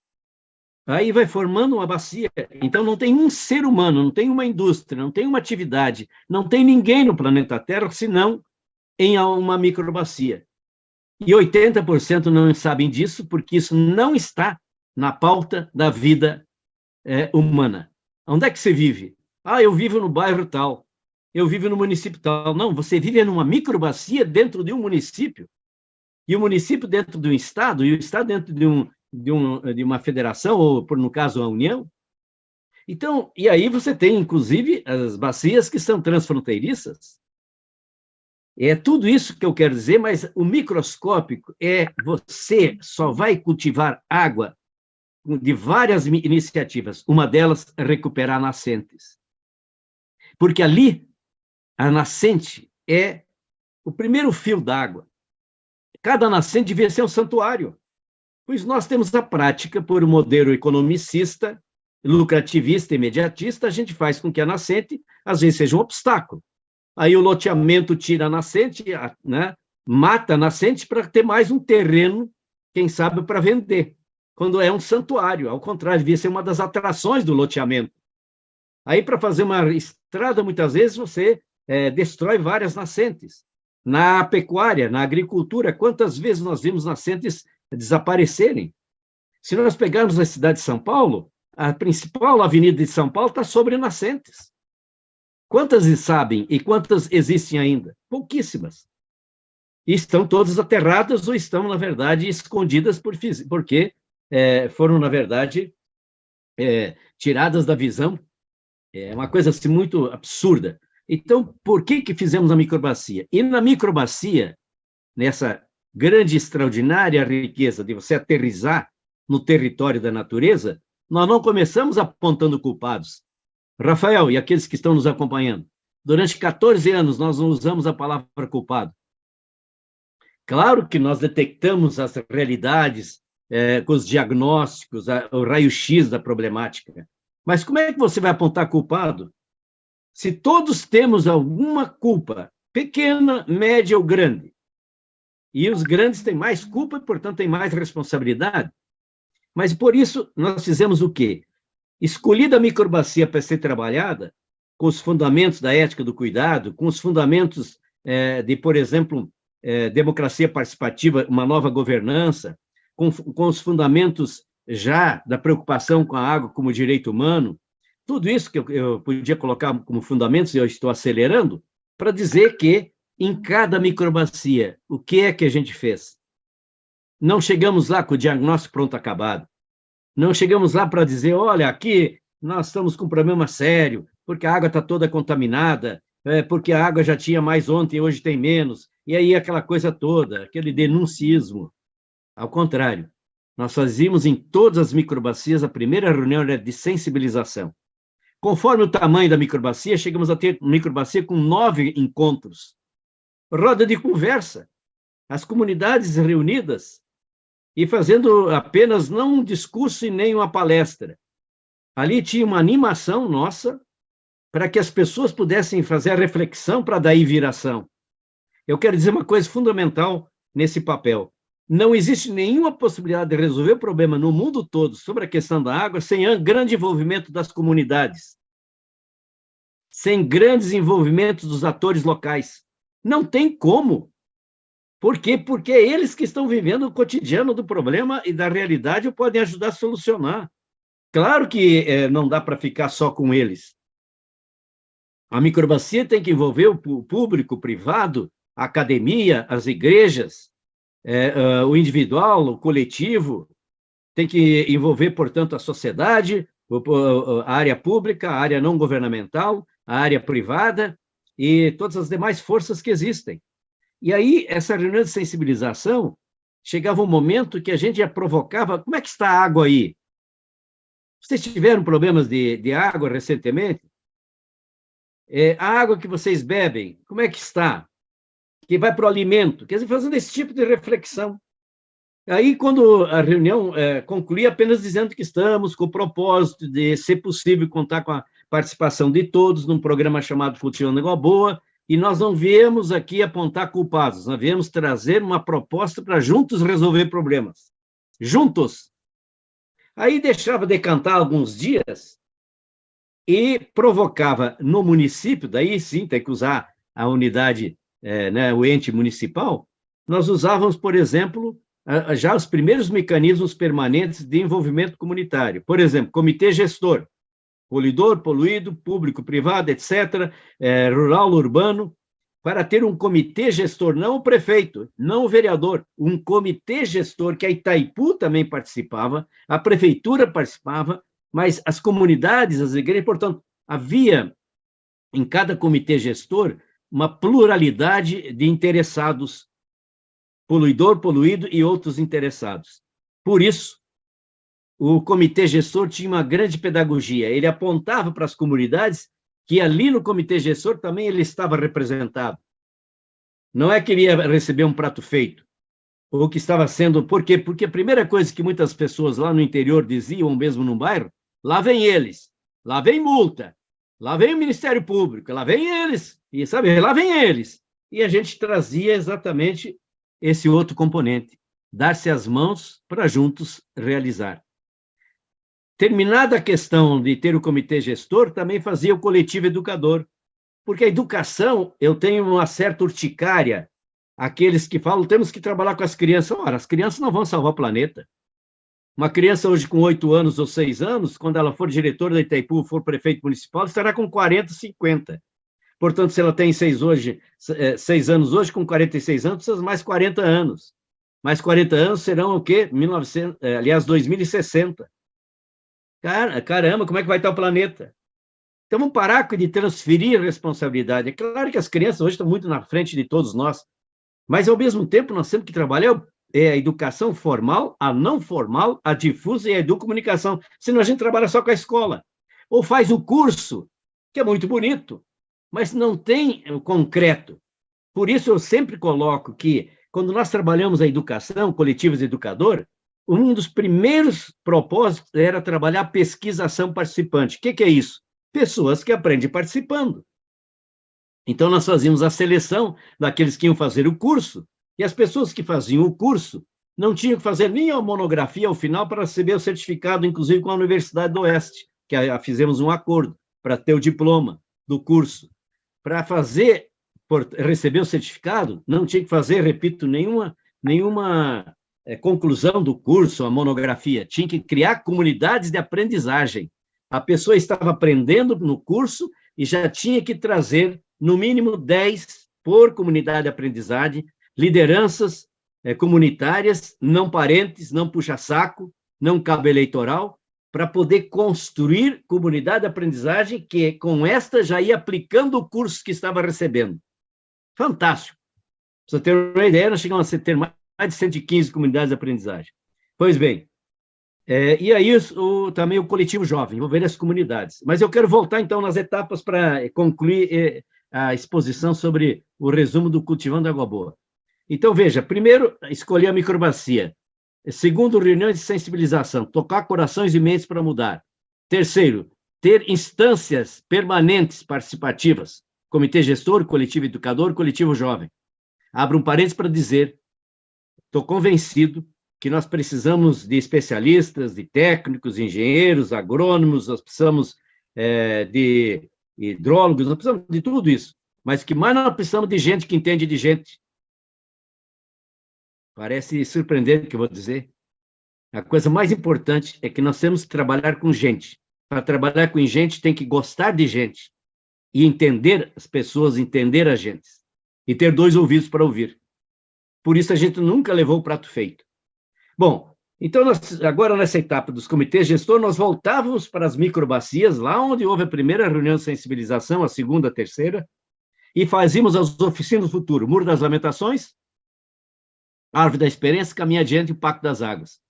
aí vai formando uma bacia. Então, não tem um ser humano, não tem uma indústria, não tem uma atividade, não tem ninguém no planeta Terra, senão em uma microbacia. E 80% não sabem disso, porque isso não está na pauta da vida humana. Onde é que você vive? Ah, eu vivo no bairro tal, eu vivo no município tal. Não, você vive numa microbacia dentro de um município, e o município dentro de um estado, e o estado dentro de uma federação, ou, no caso, a União. Então, e aí você tem, inclusive, as bacias que são transfronteiriças. É tudo isso que eu quero dizer, mas o microscópico você só vai cultivar água de várias iniciativas. Uma delas é recuperar nascentes. Porque ali, a nascente é o primeiro fio d'água. Cada nascente devia ser um santuário. Pois nós temos a prática, por um modelo economicista, lucrativista, imediatista, a gente faz com que a nascente, às vezes, seja um obstáculo. Aí o loteamento tira a nascente, né, mata a nascente para ter mais um terreno, quem sabe, para vender. Quando é um santuário, ao contrário, devia ser uma das atrações do loteamento. Aí, para fazer uma estrada, muitas vezes, você destrói várias nascentes. Na pecuária, na agricultura, quantas vezes nós vimos nascentes desaparecerem? Se nós pegarmos a cidade de São Paulo, a principal avenida de São Paulo está sobre nascentes. Quantas sabem e quantas existem ainda? Pouquíssimas. E estão todas aterradas ou estão, na verdade, escondidas porque foram, na verdade, tiradas da visão. É uma coisa assim, muito absurda. Então, por que fizemos a microbacia? E na microbacia, nessa grande e extraordinária riqueza de você aterrissar no território da natureza, nós não começamos apontando culpados. Rafael e aqueles que estão nos acompanhando, durante 14 anos nós não usamos a palavra culpado. Claro que nós detectamos as realidades com os diagnósticos, o raio-x da problemática, mas como é que você vai apontar culpado? Se todos temos alguma culpa, pequena, média ou grande, e os grandes têm mais culpa e, portanto, têm mais responsabilidade, mas por isso nós fizemos o quê? Escolhida a microbacia para ser trabalhada, com os fundamentos da ética do cuidado, com os fundamentos de, por exemplo, democracia participativa, uma nova governança, com os fundamentos já da preocupação com a água como direito humano, tudo isso que eu podia colocar como fundamentos, e eu estou acelerando, para dizer que, em cada microbacia, o que é que a gente fez? Não chegamos lá com o diagnóstico pronto acabado. Não chegamos lá para dizer, olha, aqui nós estamos com um problema sério, porque a água está toda contaminada, porque a água já tinha mais ontem e hoje tem menos, e aí aquela coisa toda, aquele denuncismo. Ao contrário, nós fazíamos em todas as microbacias, a primeira reunião era de sensibilização. Conforme o tamanho da microbacia, chegamos a ter microbacia com 9 encontros. Roda de conversa, as comunidades reunidas e fazendo apenas não um discurso e nem uma palestra. Ali tinha uma animação nossa para que as pessoas pudessem fazer a reflexão para daí vir ação. Eu quero dizer uma coisa fundamental nesse papel. Não existe nenhuma possibilidade de resolver o problema no mundo todo sobre a questão da água sem grande envolvimento das comunidades, sem grandes envolvimentos dos atores locais. Não tem como. Por quê? Porque é eles que estão vivendo o cotidiano do problema e da realidade e podem ajudar a solucionar. Claro que não dá para ficar só com eles. A microbacia tem que envolver o público, o privado, a academia, as igrejas, o individual, o coletivo, tem que envolver, portanto, a sociedade, a área pública, a área não governamental, a área privada e todas as demais forças que existem. E aí, essa reunião de sensibilização, chegava um momento que a gente já provocava, como é que está a água aí? Vocês tiveram problemas de água recentemente? A água que vocês bebem, como é que está? Que vai para o alimento, quer dizer, fazendo esse tipo de reflexão. Aí, quando a reunião concluía apenas dizendo que estamos com o propósito de, se possível, contar com a participação de todos num programa chamado Funcionando Igual Boa, e nós não viemos aqui apontar culpados, nós viemos trazer uma proposta para juntos resolver problemas. Juntos. Aí deixava decantar alguns dias e provocava no município, daí sim tem que usar a unidade, o ente municipal, nós usávamos, por exemplo, já os primeiros mecanismos permanentes de envolvimento comunitário. Por exemplo, comitê gestor, poluidor, poluído, público, privado, etc., rural, urbano, para ter um comitê gestor, não o prefeito, não o vereador, um comitê gestor, que a Itaipu também participava, a prefeitura participava, mas as comunidades, as igrejas, portanto, havia em cada comitê gestor uma pluralidade de interessados, poluidor, poluído e outros interessados. Por isso, o comitê gestor tinha uma grande pedagogia, ele apontava para as comunidades que ali no comitê gestor também ele estava representado. Não é que ele ia receber um prato feito, ou que estava sendo... Por quê? Porque a primeira coisa que muitas pessoas lá no interior diziam, ou mesmo no bairro, lá vem eles, lá vem multa, lá vem o Ministério Público, lá vem eles, e sabe, lá vem eles. E a gente trazia exatamente esse outro componente, dar-se as mãos para juntos realizar. Terminada a questão de ter o comitê gestor, também fazia o coletivo educador, porque a educação, eu tenho uma certa urticária, aqueles que falam, temos que trabalhar com as crianças. Ora, as crianças não vão salvar o planeta. Uma criança hoje com 8 anos ou 6 anos, quando ela for diretora da Itaipu, for prefeito municipal, estará com 40, 50. Portanto, se ela tem 6 anos hoje, com 46 anos, precisa mais 40 anos. Mais 40 anos serão o quê? 2060. Caramba, como é que vai estar o planeta? Então, vamos parar de transferir responsabilidade. É claro que as crianças hoje estão muito na frente de todos nós, Mas, ao mesmo tempo, nós temos que trabalhar a educação formal, a não formal, a difusa e a educomunicação. Senão a gente trabalha só com a escola. Ou faz o curso, que é muito bonito, mas não tem o concreto. Por isso, eu sempre coloco que, quando nós trabalhamos a educação, coletivos educador, um dos primeiros propósitos era trabalhar pesquisação participante. O que é isso? Pessoas que aprendem participando. Então, nós fazíamos a seleção daqueles que iam fazer o curso, e as pessoas que faziam o curso não tinham que fazer nem a monografia ao final para receber o certificado, inclusive com a Universidade do Oeste, que fizemos um acordo para ter o diploma do curso. Para receber o certificado, não tinha que fazer, repito, nenhuma conclusão do curso, a monografia. Tinha que criar comunidades de aprendizagem. A pessoa estava aprendendo no curso e já tinha que trazer, no mínimo, 10 por comunidade de aprendizagem, lideranças comunitárias, não parentes, não puxa-saco, não cabo eleitoral, para poder construir comunidade de aprendizagem que, com esta, já ia aplicando o curso que estava recebendo. Fantástico. Para você ter uma ideia, nós chegamos a ter mais de 115 comunidades de aprendizagem. Pois bem, e aí também o coletivo jovem, envolvendo as comunidades. Mas eu quero voltar, então, nas etapas para concluir a exposição sobre o resumo do Cultivando Água Boa. Então, veja, primeiro, escolher a microbacia. Segundo, reuniões de sensibilização, tocar corações e mentes para mudar. Terceiro, ter instâncias permanentes participativas, comitê gestor, coletivo educador, coletivo jovem. Abro um parênteses para dizer, estou convencido que nós precisamos de especialistas, de técnicos, engenheiros, agrônomos, nós precisamos de hidrólogos, nós precisamos de tudo isso, mas que mais nós precisamos de gente que entende de gente. Parece surpreendente o que eu vou dizer. A coisa mais importante é que nós temos que trabalhar com gente. Para trabalhar com gente, tem que gostar de gente e entender as pessoas, entender a gente. E ter 2 ouvidos para ouvir. Por isso, a gente nunca levou o prato feito. Bom, então, agora nessa etapa dos comitês gestor, nós voltávamos para as microbacias, lá onde houve a primeira reunião de sensibilização, a segunda, a terceira, e fazíamos as oficinas do futuro, Muro das Lamentações, Árvore da Esperança, Caminho Adiante e o Pacto das Águas.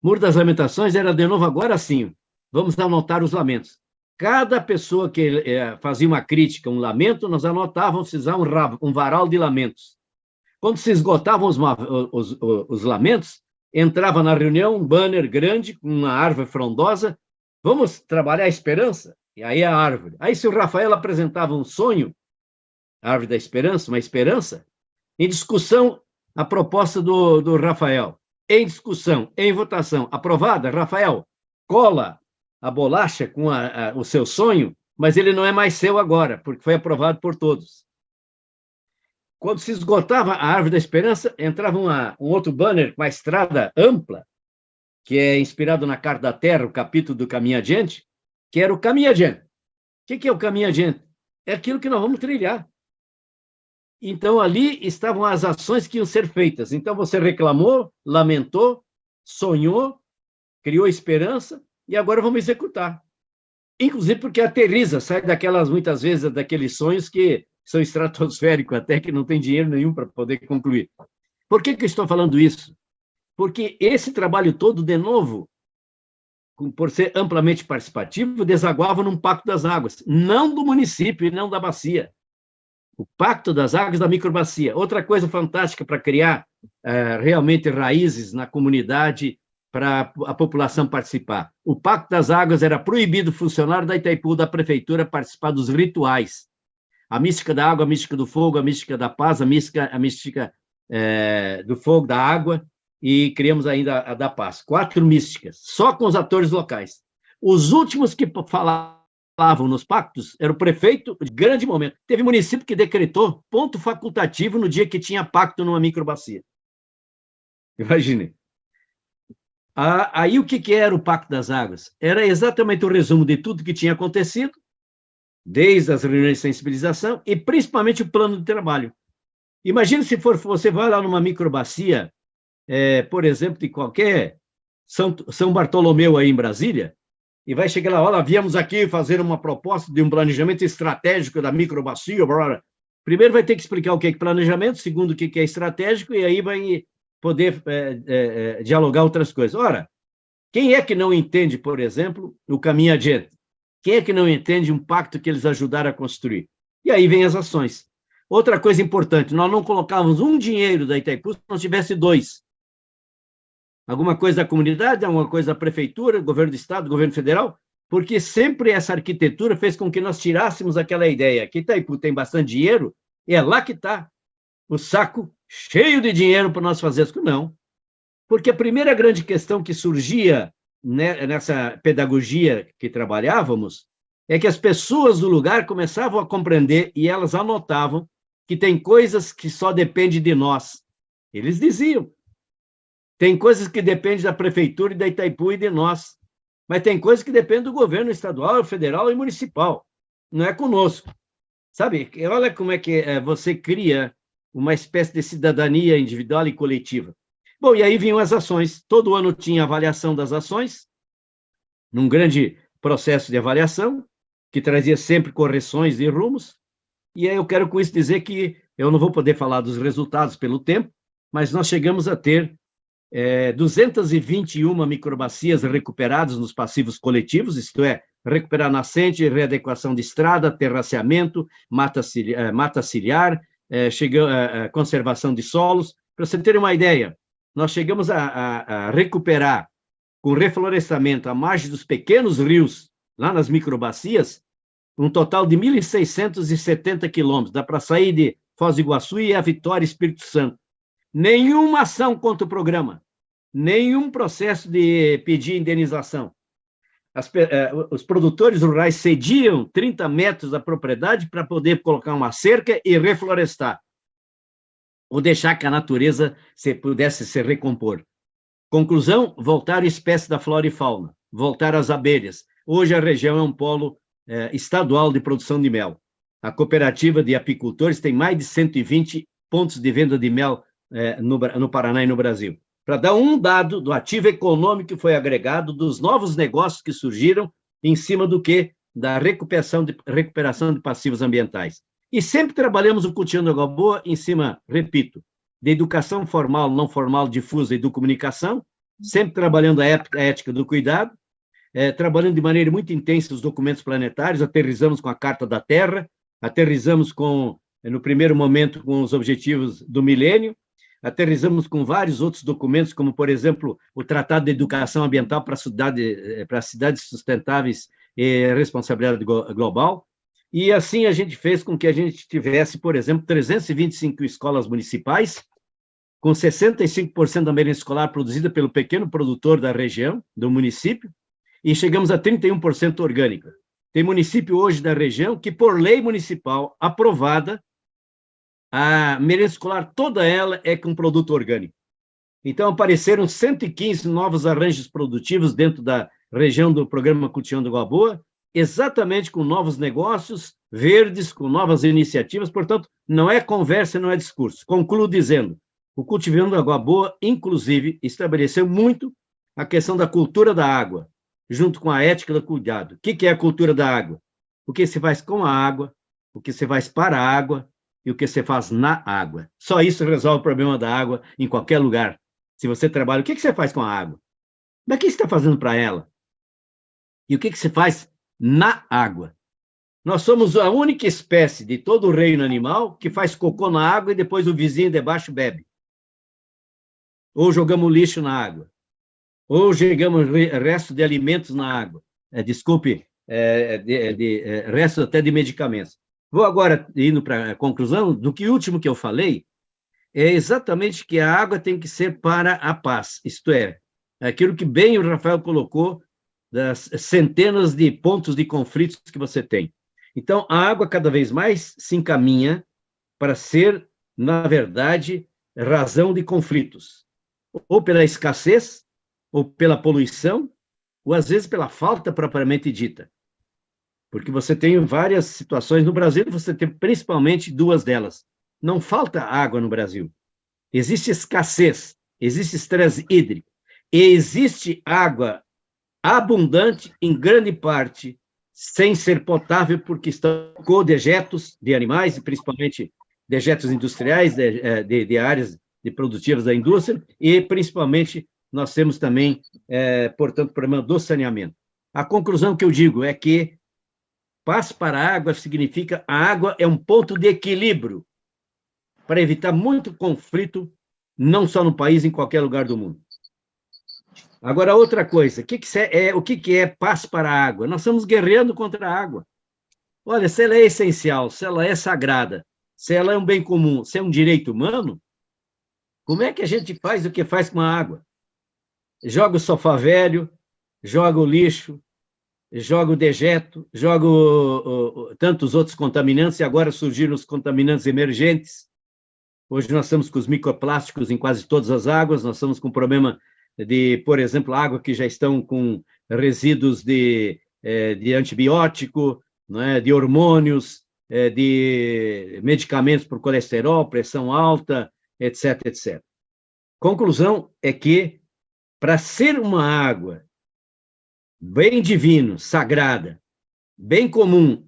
Muro das Lamentações era, de novo, agora sim, vamos anotar os lamentos. Cada pessoa que fazia uma crítica, um lamento, nós anotávamos, precisava um varal de lamentos. Quando se esgotavam os lamentos, entrava na reunião um banner grande, com uma árvore frondosa, vamos trabalhar a esperança? E aí a árvore. Aí se o Rafael apresentava um sonho, a árvore da esperança, uma esperança, em discussão, a proposta do Rafael. Em discussão, em votação, aprovada, Rafael, cola a bolacha com o seu sonho, mas ele não é mais seu agora, porque foi aprovado por todos. Quando se esgotava a Árvore da Esperança, entrava um outro banner com a estrada ampla, que é inspirado na Carta da Terra, o capítulo do Caminho Adiante, que era o Caminho Adiante. O que é o Caminho Adiante? É aquilo que nós vamos trilhar. Então, ali estavam as ações que iam ser feitas. Então, você reclamou, lamentou, sonhou, criou esperança, e agora vamos executar. Inclusive porque aterriza, sai muitas vezes, daqueles sonhos que são estratosféricos até, que não tem dinheiro nenhum para poder concluir. Por que eu estou falando isso? Porque esse trabalho todo, de novo, por ser amplamente participativo, desaguava num Pacto das Águas, não do município e não da bacia. O Pacto das Águas da microbacia. Outra coisa fantástica para criar realmente raízes na comunidade, para a população participar. O Pacto das Águas era proibido o funcionário da Itaipu, da prefeitura, participar dos rituais. A mística da água, a mística do fogo, a mística da paz, a mística do fogo, da água, e criamos ainda a da paz. 4 místicas, só com os atores locais. Os últimos que falavam nos pactos era o prefeito, de grande momento. Teve município que decretou ponto facultativo no dia que tinha pacto numa microbacia. Imagine. Aí o que era o Pacto das Águas? Era exatamente o resumo de tudo que tinha acontecido, desde as reuniões de sensibilização, e principalmente o plano de trabalho. Imagine se você vai lá numa microbacia, por exemplo, de qualquer São Bartolomeu aí em Brasília, e vai chegar lá, olha, viemos aqui fazer uma proposta de um planejamento estratégico da microbacia, Primeiro vai ter que explicar o que é planejamento, segundo o que é estratégico, e aí vai poder dialogar outras coisas. Ora, quem é que não entende, por exemplo, o caminho adiante? Quem é que não entende um pacto que eles ajudaram a construir? E aí vem as ações. Outra coisa importante, nós não colocávamos um dinheiro da Itaipu se não tivesse dois. Alguma coisa da comunidade, alguma coisa da prefeitura, governo do estado, governo federal, porque sempre essa arquitetura fez com que nós tirássemos aquela ideia que Itaipu tem bastante dinheiro, e é lá que está o saco cheio de dinheiro para nós fazer isso. Não. Porque a primeira grande questão que surgia nessa pedagogia que trabalhávamos é que as pessoas do lugar começavam a compreender e elas anotavam que tem coisas que só dependem de nós. Eles diziam, tem coisas que dependem da prefeitura e da Itaipu e de nós, mas tem coisas que dependem do governo estadual, federal e municipal. Não é conosco. Sabe, olha como é que você cria uma espécie de cidadania individual e coletiva. Bom, e aí vinham as ações. Todo ano tinha avaliação das ações, num grande processo de avaliação, que trazia sempre correções e rumos. E aí eu quero com isso dizer que eu não vou poder falar dos resultados pelo tempo, mas nós chegamos a ter 221 microbacias recuperadas nos passivos coletivos, isto é, recuperar nascente, readequação de estrada, terraceamento, mata ciliar, conservação de solos. Para você ter uma ideia, nós chegamos a recuperar, com reflorestamento, a margem dos pequenos rios, lá nas microbacias, um total de 1.670 quilômetros. Dá para sair de Foz do Iguaçu e a Vitória, Espírito Santo. Nenhuma ação contra o programa, nenhum processo de pedir indenização. Os produtores rurais cediam 30 metros da propriedade para poder colocar uma cerca e reflorestar, ou deixar que a natureza pudesse se recompor. Conclusão, voltaram espécies da flora e fauna, voltaram as abelhas. Hoje a região é um polo estadual de produção de mel. A cooperativa de apicultores tem mais de 120 pontos de venda de mel no Paraná e no Brasil. Para dar um dado do ativo econômico que foi agregado, dos novos negócios que surgiram em cima do que? Da recuperação de passivos ambientais. E sempre trabalhamos o Cultivando Água Boa em cima, repito, de educação formal, não formal, difusa e do comunicação, sempre trabalhando a ética do cuidado, trabalhando de maneira muito intensa os documentos planetários, aterrizamos com a Carta da Terra, aterrizamos no primeiro momento com os objetivos do milênio, aterrizamos com vários outros documentos, como, por exemplo, o Tratado de Educação Ambiental para Cidades Sustentáveis e Responsabilidade Global, e assim a gente fez com que a gente tivesse, por exemplo, 325 escolas municipais, com 65% da merenda escolar produzida pelo pequeno produtor da região, do município, e chegamos a 31% orgânica. Tem município hoje da região que, por lei municipal aprovada, a merenda escolar, toda ela é com produto orgânico. Então, apareceram 115 novos arranjos produtivos dentro da região do programa Cultivando Água Boa, exatamente com novos negócios verdes, com novas iniciativas. Portanto, não é conversa, não é discurso. Concluo dizendo, o Cultivando Água Boa, inclusive, estabeleceu muito a questão da cultura da água, junto com a ética do cuidado. O que é a cultura da água? O que se faz com a água, o que se faz para a água, e o que você faz na água. Só isso resolve o problema da água em qualquer lugar. Se você trabalha, o que você faz com a água? Mas o que você está fazendo para ela? E o que você faz na água? Nós somos a única espécie de todo o reino animal que faz cocô na água e depois o vizinho debaixo bebe. Ou jogamos lixo na água. Ou jogamos resto de alimentos na água. Desculpe, resto até de medicamentos. Vou agora, indo para a conclusão, do que o último que eu falei, é exatamente que a água tem que ser para a paz, isto é, aquilo que bem o Rafael colocou, das centenas de pontos de conflitos que você tem. Então, a água cada vez mais se encaminha para ser, na verdade, razão de conflitos, ou pela escassez, ou pela poluição, ou às vezes pela falta propriamente dita. Porque você tem várias situações no Brasil, você tem principalmente duas delas. Não falta água no Brasil. Existe escassez, existe estresse hídrico, e existe água abundante em grande parte sem ser potável, porque estão com dejetos de animais, principalmente dejetos industriais, de áreas de produtivas da indústria, e principalmente nós temos também, portanto, o problema do saneamento. A conclusão que eu digo é que paz para a água significa a água é um ponto de equilíbrio para evitar muito conflito, não só no país, em qualquer lugar do mundo. Agora, outra coisa, o que é paz para a água? Nós estamos guerreando contra a água. Olha, se ela é essencial, se ela é sagrada, se ela é um bem comum, se é um direito humano, como é que a gente faz o que faz com a água? Joga o sofá velho, joga o lixo, joga o dejeto, joga tantos outros contaminantes, e agora surgiram os contaminantes emergentes. Hoje nós estamos com os microplásticos em quase todas as águas, nós estamos com problema de, por exemplo, água que já estão com resíduos de antibiótico, não é, de hormônios, de medicamentos por colesterol, pressão alta, etc, etc. Conclusão é que, para ser uma água bem divino, sagrada, bem comum,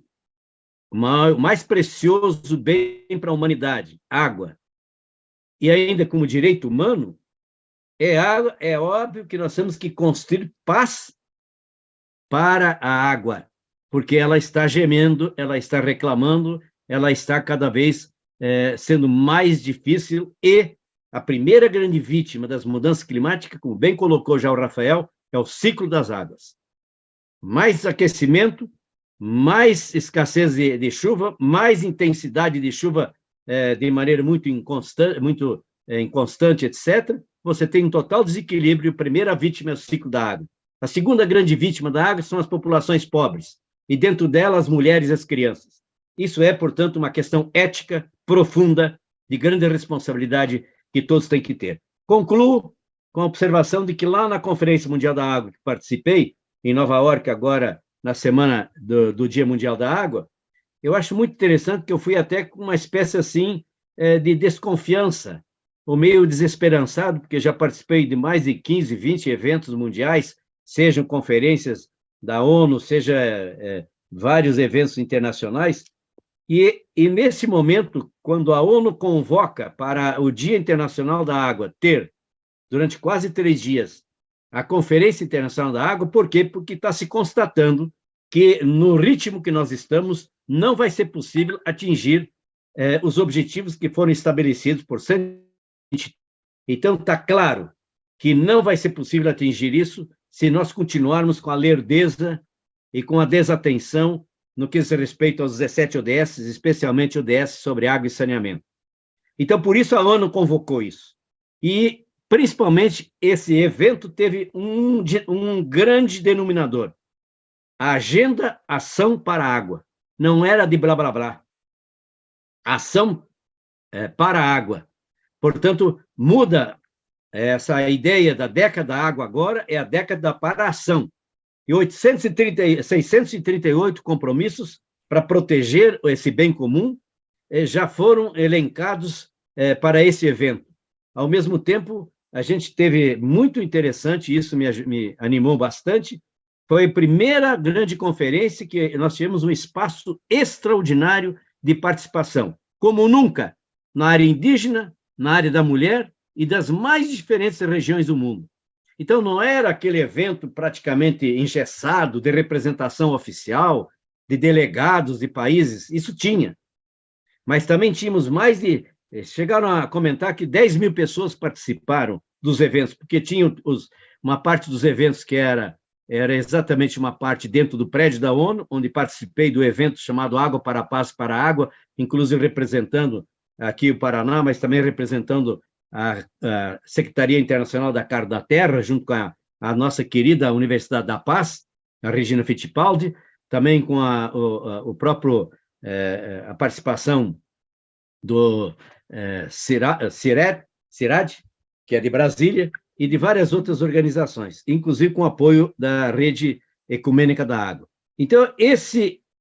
o mais precioso bem para a humanidade, água, e ainda como direito humano, é óbvio que nós temos que construir paz para a água, porque ela está gemendo, ela está reclamando, ela está cada vez sendo mais difícil, e a primeira grande vítima das mudanças climáticas, como bem colocou já o Rafael, é o ciclo das águas. Mais aquecimento, mais escassez de chuva, mais intensidade de chuva de maneira muito inconstante, etc., você tem um total desequilíbrio. A primeira vítima é o ciclo da água. A segunda grande vítima da água são as populações pobres, e dentro delas as mulheres e as crianças. Isso é, portanto, uma questão ética profunda, de grande responsabilidade que todos têm que ter. Concluo com a observação de que lá na Conferência Mundial da Água, que participei, em Nova York, agora na semana do Dia Mundial da Água, eu acho muito interessante que eu fui até com uma espécie assim de desconfiança, ou meio desesperançado, porque já participei de mais de 15, 20 eventos mundiais, sejam conferências da ONU, seja vários eventos internacionais, e nesse momento, quando a ONU convoca para o Dia Internacional da Água ter, durante quase 3 dias, a Conferência Internacional da Água, por quê? Porque está se constatando que, no ritmo que nós estamos, não vai ser possível atingir os objetivos que foram estabelecidos por 120. Então, está claro que não vai ser possível atingir isso se nós continuarmos com a lerdeza e com a desatenção no que diz respeito aos 17 ODS, especialmente o ODS sobre água e saneamento. Então, por isso a ONU convocou isso. E, principalmente, esse evento teve um grande denominador: a Agenda Ação para a Água. Não era de blá, blá, blá. Ação para a água. Portanto, muda essa ideia da década da água agora, é a década para a ação. E 638 compromissos para proteger esse bem comum já foram elencados para esse evento. Ao mesmo tempo, a gente teve muito interessante, isso me animou bastante, foi a primeira grande conferência que nós tivemos um espaço extraordinário de participação, como nunca, na área indígena, na área da mulher e das mais diferentes regiões do mundo. Então, não era aquele evento praticamente engessado, de representação oficial, de delegados de países, isso tinha. Mas também tínhamos chegaram a comentar que 10 mil pessoas participaram dos eventos, porque tinha uma parte dos eventos que era exatamente uma parte dentro do prédio da ONU, onde participei do evento chamado Água para a Paz para a Água, inclusive representando aqui o Paraná, mas também representando a Secretaria Internacional da Carta da Terra, junto com a nossa querida Universidade da Paz, a Regina Fittipaldi, também com a participação do CIRAD, que é de Brasília, e de várias outras organizações, inclusive com o apoio da Rede Ecumênica da Água. Então,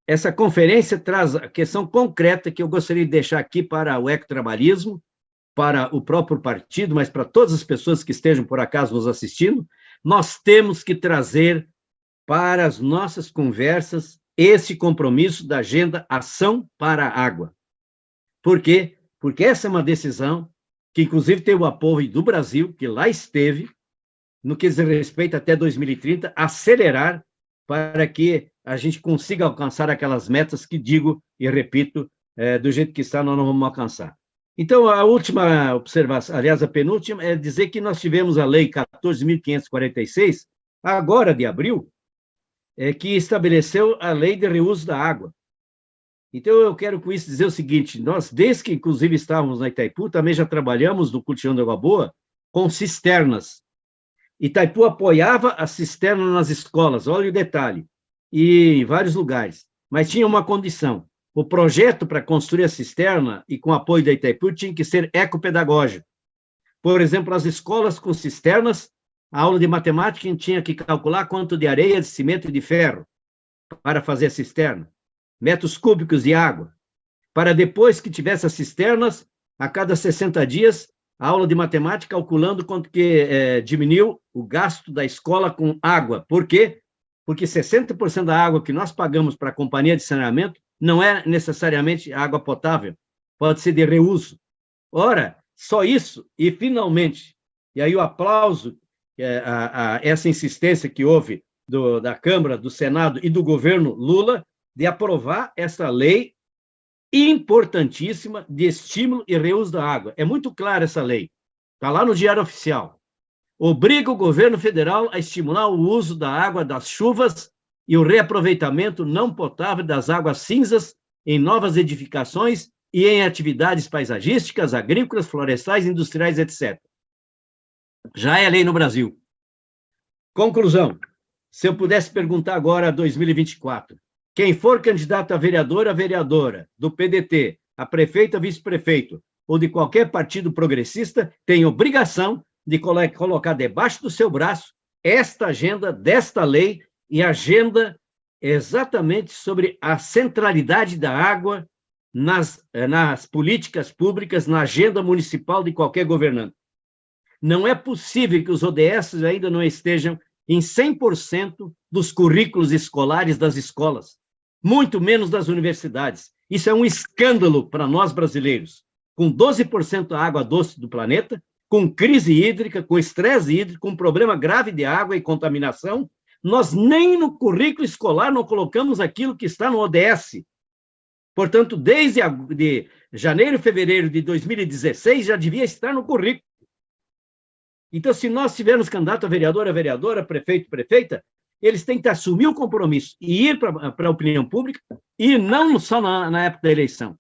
essa conferência traz a questão concreta que eu gostaria de deixar aqui para o ecotrabalhismo, para o próprio partido, mas para todas as pessoas que estejam, por acaso, nos assistindo. Nós temos que trazer para as nossas conversas esse compromisso da Agenda Ação para a Água. Por quê? Porque essa é uma decisão que, inclusive, tem o apoio do Brasil, que lá esteve, no que diz respeito até 2030, acelerar para que a gente consiga alcançar aquelas metas que digo e repito, do jeito que está, nós não vamos alcançar. Então, a última observação, aliás, a penúltima, é dizer que nós tivemos a Lei 14.546, agora de abril, que estabeleceu a Lei de Reuso da Água. Então, eu quero com isso dizer o seguinte, nós, desde que, inclusive, estávamos na Itaipu, também já trabalhamos no Cultivando Água Boa com cisternas. Itaipu apoiava a cisterna nas escolas, olha o detalhe, e em vários lugares, mas tinha uma condição, o projeto para construir a cisterna, e com apoio da Itaipu, tinha que ser ecopedagógico. Por exemplo, as escolas com cisternas, a aula de matemática tinha que calcular quanto de areia, de cimento e de ferro para fazer a cisterna, metros cúbicos de água, para depois que tivesse as cisternas, a cada 60 dias, a aula de matemática calculando quanto que diminuiu o gasto da escola com água. Por quê? Porque 60% da água que nós pagamos para a companhia de saneamento não é necessariamente água potável, pode ser de reuso. Ora, só isso, e finalmente, e aí o aplauso a essa insistência que houve da Câmara, do Senado e do governo Lula de aprovar essa lei importantíssima de estímulo e reuso da água. É muito clara essa lei, está lá no Diário Oficial. Obriga o governo federal a estimular o uso da água das chuvas e o reaproveitamento não potável das águas cinzas em novas edificações e em atividades paisagísticas, agrícolas, florestais, industriais, etc. Já é lei no Brasil. Conclusão. Se eu pudesse perguntar agora, 2024, quem for candidato a vereadora do PDT, a prefeito, a vice-prefeito, ou de qualquer partido progressista, tem obrigação de colocar debaixo do seu braço esta agenda desta lei e agenda exatamente sobre a centralidade da água nas políticas públicas, na agenda municipal de qualquer governante. Não é possível que os ODS ainda não estejam em 100% dos currículos escolares das escolas, muito menos das universidades. Isso é um escândalo para nós brasileiros. Com 12% da água doce do planeta, com crise hídrica, com estresse hídrico, com problema grave de água e contaminação, nós nem no currículo escolar não colocamos aquilo que está no ODS. Portanto, desde de janeiro e fevereiro de 2016, já devia estar no currículo. Então, se nós tivermos candidato a vereadora, prefeito, prefeita, eles têm que assumir o compromisso e ir para a opinião pública, e não só na época da eleição.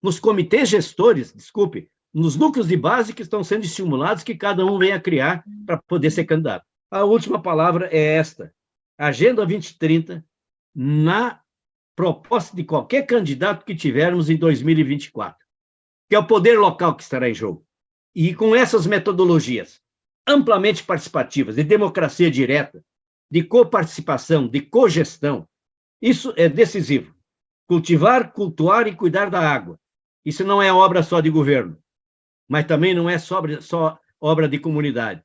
Nos comitês gestores, desculpe, nos núcleos de base que estão sendo estimulados, que cada um venha criar para poder ser candidato. A última palavra é esta. Agenda 2030, na proposta de qualquer candidato que tivermos em 2024, que é o poder local que estará em jogo. E com essas metodologias amplamente participativas, de democracia direta, de coparticipação, de cogestão, isso é decisivo. Cultivar, cultuar e cuidar da água. Isso não é obra só de governo, mas também não é só obra de comunidade.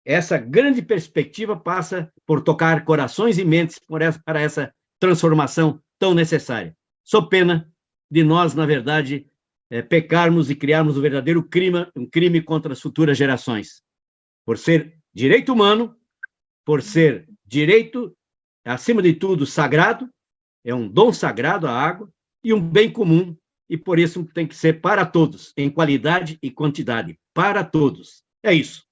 Essa grande perspectiva passa por tocar corações e mentes para essa transformação tão necessária. Sou pena de nós, na verdade, pecarmos e criarmos um verdadeiro crime contra as futuras gerações. Por ser direito humano, por ser direito, acima de tudo, sagrado, é um dom sagrado a água, e um bem comum, e por isso tem que ser para todos, em qualidade e quantidade, para todos. É isso.